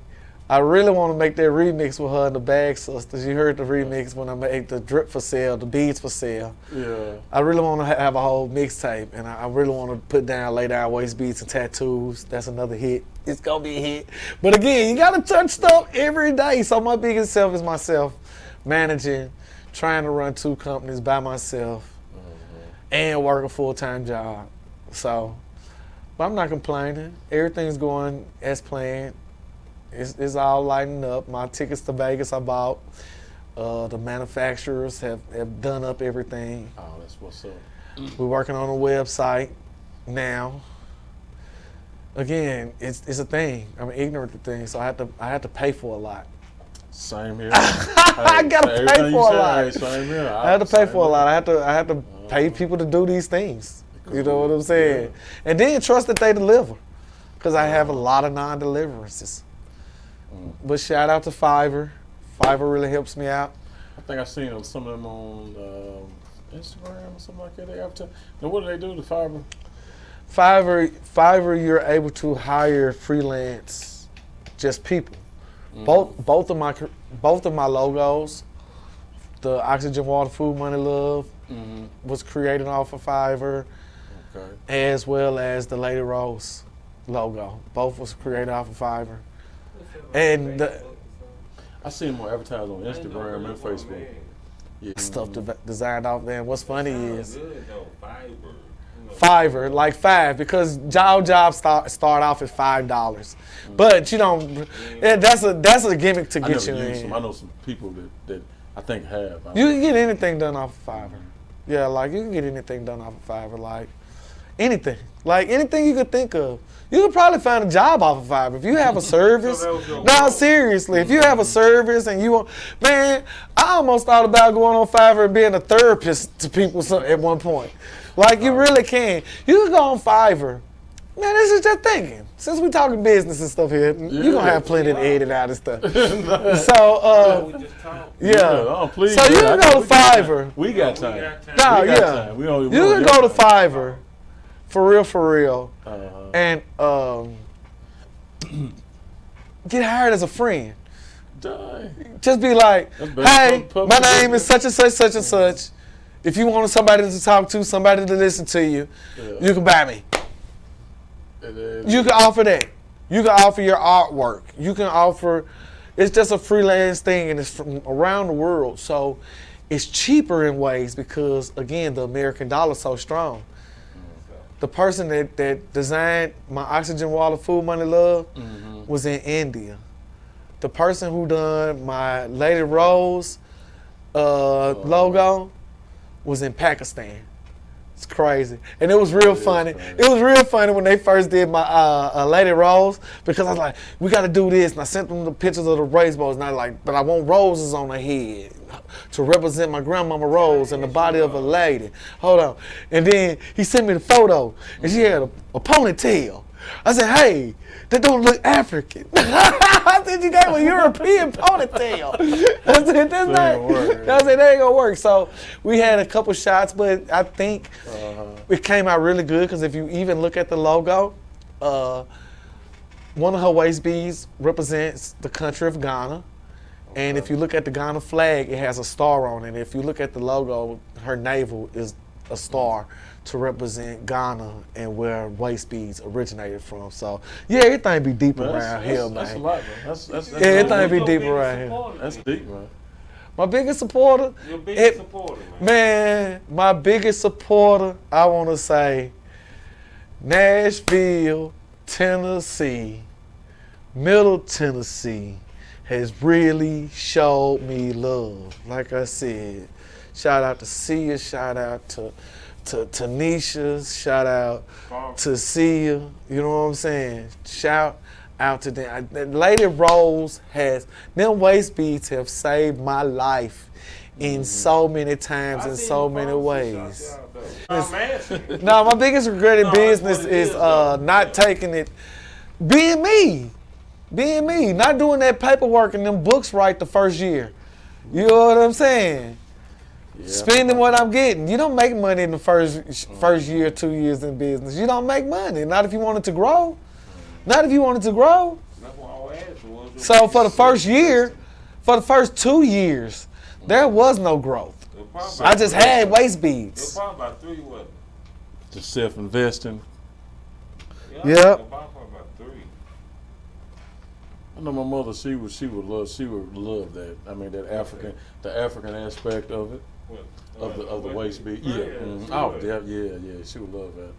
I really want to make that remix with her and the Bag Sisters. You heard the remix when I made the drip for sale, the beads for sale. Yeah. I really want to have a whole mixtape, and I really want to lay down waist beads and tattoos. That's another hit. It's going to be a hit. But again, you got to touch stuff every day. So my biggest self is myself, managing, trying to run 2 companies by myself, and work a full-time job. So, but I'm not complaining. Everything's going as planned. It's all lighting up. My tickets to Vegas I bought. The manufacturers have done up everything. Oh, that's what's up. We're working on a website now. Again, it's a thing. I'm ignorant to things, so I had to pay for a lot. Same here. I gotta pay for a lot. Same here. I had to pay for a lot. I had to pay people to do these things. You know what I'm saying? Yeah. And then trust that they deliver, because I have a lot of non-deliverances. But shout out to Fiverr. Fiverr really helps me out. I think I've seen some of them on Instagram or something like that. They advertise. Now, what do they do to Fiverr? Fiverr, you're able to hire freelance, just people. Both of my logos, the Oxygen Water Food Money Love, was created off of Fiverr, as well as the Lady Rose logo. Both was created off of Fiverr. And I see more advertised on Instagram and Facebook. Yeah. Stuff designed off there. What's funny is Fiverr, like $5, because our jobs start off at $5. But you don't. That's a gimmick to get you in. I know some people that I think have. You can get anything done off of Fiverr. Yeah, like you can get anything done off of Fiverr, like anything you could think of. You could probably find a job off of Fiverr. If you have a service, no, seriously, if you have a service and you want, man, I almost thought about going on Fiverr and being a therapist to people at one point. Like, you really can. You can go on Fiverr. Man, this is just thinking. Since we talking business and stuff here, you're going to have plenty to edit out and stuff. So, yeah. Please, so you can go to Fiverr. We got time. You can go to Fiverr. For real. And get hired as a friend. Just be like, hey, my name is such and such, If you want somebody to talk to, somebody to listen to you, you can buy me. You can offer that. You can offer your artwork. You can offer, it's just a freelance thing and it's from around the world. So it's cheaper in ways because, again, the American dollar is so strong. The person that designed my Oxygen Water Food Money Love was in India. The person who done my Lady Rose logo was in Pakistan. It's crazy. And it was real funny. It was real funny when they first did my Lady Rose because I was like, we got to do this. And I sent them the pictures of the rainbows. And I like, but I want roses on her head to represent my grandmama Rose and the body of a lady. Hold on. And then he sent me the photo and she had a ponytail. I said, hey, that don't look African. I said, you got a European ponytail. I said, that ain't gonna work. So we had a couple shots, but I think it came out really good because if you even look at the logo, one of her waist beads represents the country of Ghana. And if you look at the Ghana flag, it has a star on it. If you look at the logo, her navel is a star to represent Ghana and where waist beads originated from. So yeah, everything be deep around here, man. That's a lot, man. That's everything be deep around here. That's deep, man. My biggest supporter? Your biggest supporter, man. Man, my biggest supporter, I want to say Nashville, Tennessee, Middle Tennessee has really showed me love. Like I said, shout out to Sia, shout out to Tanisha, shout out to Sia, you know what I'm saying? Shout out to them. Lady Rose them waist beads have saved my life in so many times, in so many ways. No, my biggest regret in business is not taking it, being me, not doing that paperwork and them books right the first year. You know what I'm saying? Yeah. Spending what I'm getting. You don't make money in the first year, 2 years in business. You don't make money. Not if you want it to grow. Not if you want it to grow. So for the first year, for the first 2 years, there was no growth. I just had waist beads. It was probably about 3, wasn't it? Just self-investing. Yep. I know my mother. She would love that. I mean, the African aspect of it, of the waist bead. Yeah. Oh, yeah. She would love that.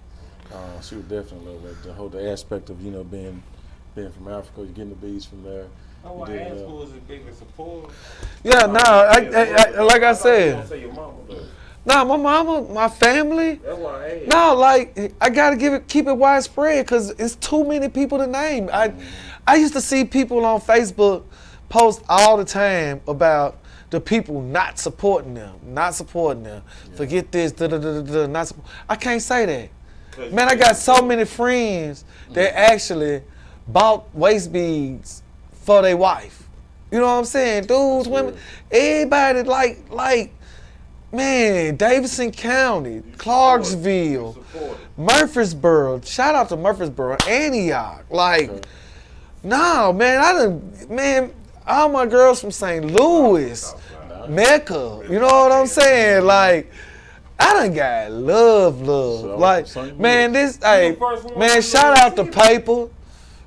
She would definitely love that. The aspect of being from Africa, you're getting the beads from there. Oh, I asked who was the biggest supporter. Yeah, I like I said. No, my mama, my family. That's why I asked. No, like I gotta keep it widespread because it's too many people to name. I used to see people on Facebook post all the time about the people not supporting them. Yeah. Forget this, not I can't say that. Man, I got so many friends that actually bought waist beads for their wife. You know what I'm saying? Dudes, women, everybody like, man, Davidson County, Clarksville, Murfreesboro. Shout out to Murfreesboro, Antioch. No, man, all my girls from St. Louis, Mecca, you know what I'm saying? Like, I done got love. So, man, shout out to Paper,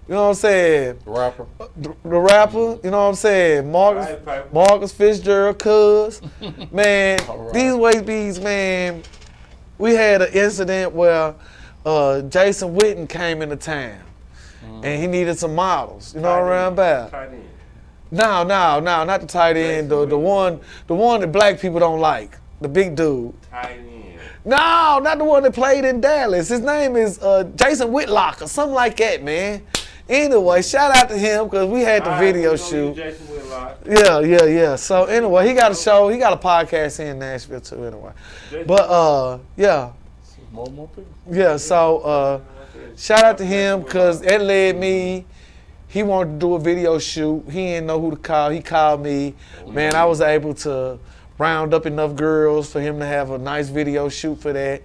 you know what I'm saying? The rapper, you know what I'm saying? Marcus Fitzgerald, cuz. Man, these waist beads, man, we had an incident where Jason Witten came into town. And he needed some models, around about. Tight end. No, not the tight end. The one that black people don't like. The big dude. Tight end. No, not the one that played in Dallas. His name is Jason Whitlock or something like that, man. Anyway, shout out to him because we had the video shoot. Jason Whitlock. Yeah. So anyway, he got a show. He got a podcast here in Nashville too. Anyway, but yeah. More people. Yeah. So. Shout out to him because it led me. He wanted to do a video shoot. He didn't know who to call. He called me. Man, I was able to round up enough girls for him to have a nice video shoot for that.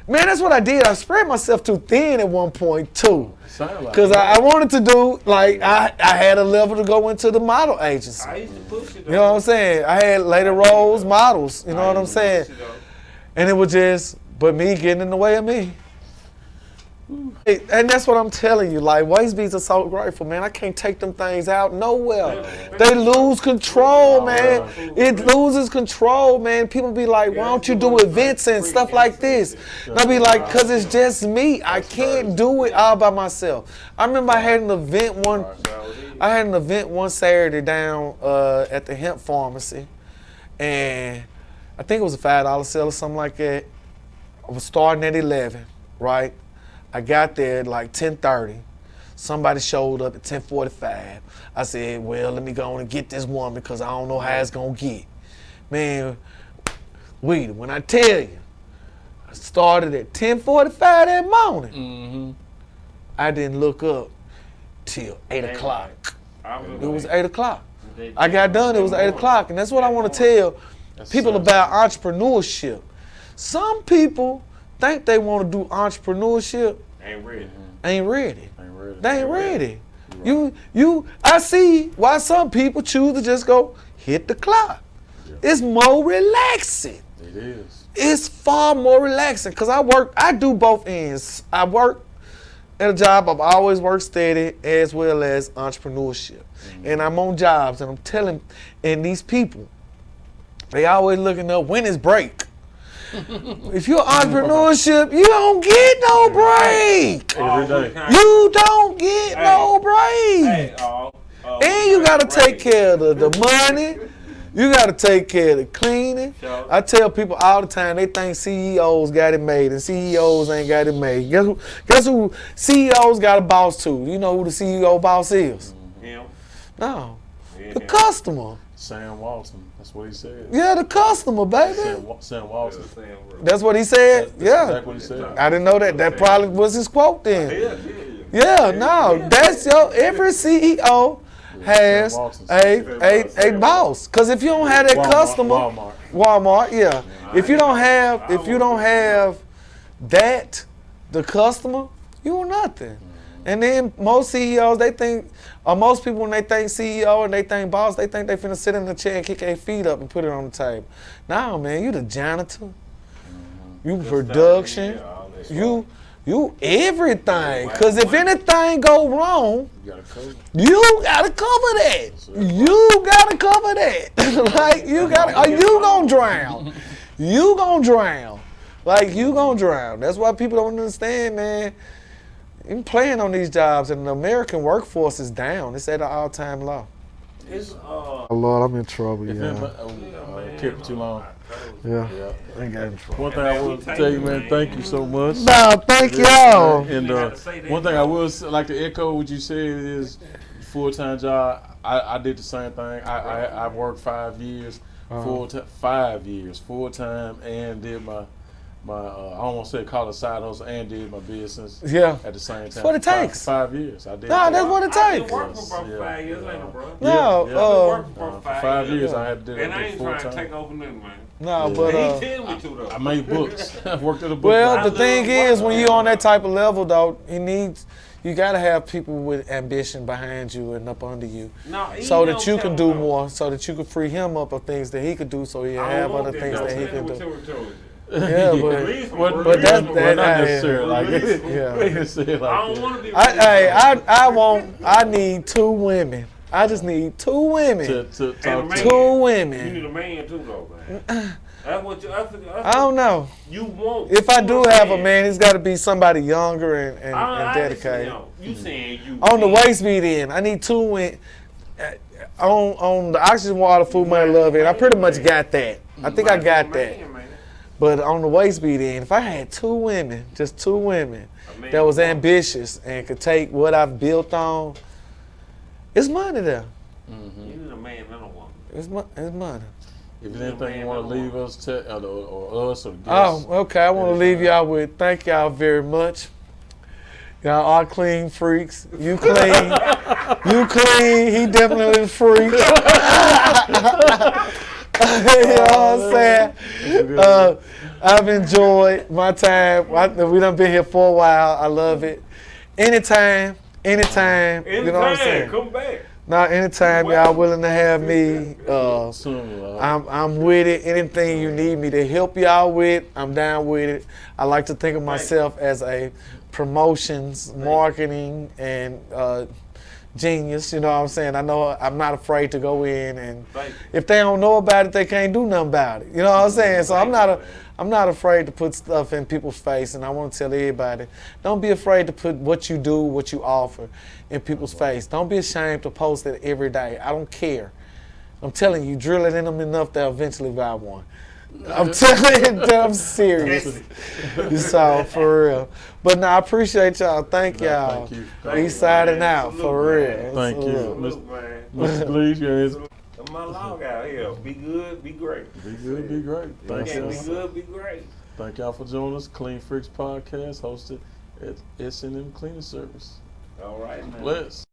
Man, that's what I did. I spread myself too thin at one point too. Because I wanted to do, like, I had a level to go into the model agency. I used to push it, though. You know what I'm saying? I had later roles, models, you know what I'm saying? And it was just, but me getting in the way of me. And that's what I'm telling you. Like, waist beads are so grateful, man. I can't take them things out nowhere. They lose control, man. It loses control, man. People be like, why don't you do events and stuff like this? And I be like, because it's just me. I can't do it all by myself. I remember I had an event one Saturday down at the hemp pharmacy. And I think it was a $5 sale or something like that. I was starting at 11, right? I got there at like 10:30. Somebody showed up at 10:45. I said, well, let me go on and get this woman because I don't know how it's going to get. Man, when I tell you, I started at 10:45 that morning. Mm-hmm. I didn't look up till 8 o'clock. It was 8 o'clock. I got done, it was 8 o'clock. And that's what I want to tell people about entrepreneurship. Some people think they want to do entrepreneurship. Ain't ready. They ain't ready. Right. I see why some people choose to just go hit the clock. Yeah. It's more relaxing. It is. It's far more relaxing because I do both ends. I work at a job, I've always worked steady as well as entrepreneurship. Mm-hmm. And I'm on jobs and I'm telling, and these people, they always looking up when is break. If you're entrepreneurship, you don't get no break. Every day. You don't get no break. And you got to take care of the money. You got to take care of the cleaning. I tell people all the time, they think CEOs got it made and CEOs ain't got it made. Guess who CEOs got a boss too? You know who the CEO boss is? Him. No. The customer. Sam Walton. That's what he said. Yeah, the customer, baby. Sam Walton. That's what he said? That's yeah. exactly what he said. I didn't know that. That probably was his quote then. Yeah, no. That's every CEO has a boss. Because if you don't have that customer, Walmart, yeah. If you don't have that, the customer, you are nothing. And then most CEOs, most people when they think CEO and they think boss, they think they finna sit in the chair and kick their feet up and put it on the table. No, man, you the janitor, you production, you everything. Cause if anything go wrong, you gotta cover that. You gotta cover that. Like you gonna drown. You gonna drown. Like you gonna drown. That's why people don't understand, man. Even playing on these jobs, and the American workforce is down. It's at an all-time low. Oh Lord, I'm in trouble. Kept it too long. Yeah. I got in trouble. One thing I will tell you, man, thank you so much. No, thank y'all. And one thing I will like to echo what you said is full-time job. I did the same thing. I worked 5 years, 5 years full-time, and did my I almost said call it side hustle and did my business at the same time. That's what it takes. 5 years. I did. No, that's what it takes. I been working for 5 years, ain't it, bro? No, I've been working for 5 years. I had to do that. And I ain't trying to take over nothing, man. No, but he tell me to though. I made books. I worked at a book. Well, the thing is, when you're on that type of level, though, you gotta have people with ambition behind you and up under you, so that you can do more, so that you can free him up of things that he could do, so he have other things that he can do. Yeah, but that's not necessarily like it. Yeah. I don't want to be. I need 2 women. I just need 2 women. To talk to. 2 women. You need a man too, though, man. That's what I don't know. You won't. If I do have a man, he's got to be somebody younger and dedicated. You saying you on the waist beat end, I need 2 women. On the oxygen, water, food, money, love end, I pretty much got that. I think I got that. But on the waist beat end, if I had 2 women, just 2 women that was ambitious and could take what I've built on, it's money there. Mm-hmm. You need a man, not a woman. It's money. If there's anything you want to leave us or us or the guests. Oh, okay. I want to leave y'all with thank y'all very much. Y'all are clean freaks. You clean. You clean. He definitely a freak. You know what I'm saying? I've enjoyed my time. We done been here for a while. I love it. Anytime. You know what I'm saying? Come back. Now, anytime y'all willing to have me, I'm with it. Anything you need me to help y'all with, I'm down with it. I like to think of myself as a promotions, marketing, and genius. You know what I'm saying? I know I'm not afraid to go in, and if they don't know about it, they can't do nothing about it. You know what I'm saying? So I'm not afraid to put stuff in people's face, and I want to tell everybody, don't be afraid to put what you do, what you offer in people's face. Don't be ashamed to post it every day. I don't care. I'm telling you, drill it in them enough, they'll eventually buy one. I'm telling you, I'm serious. So, for real. But no, I appreciate y'all. Thank y'all. Thank you. East side and out, for real. Thank you. Mr. Glees, my log out here. Be good, be great. Be good, be great. Thanks, Be good, be great. Thank y'all for joining us. Clean Freaks Podcast, hosted at S&M Cleaning Service. All right, man. Bless.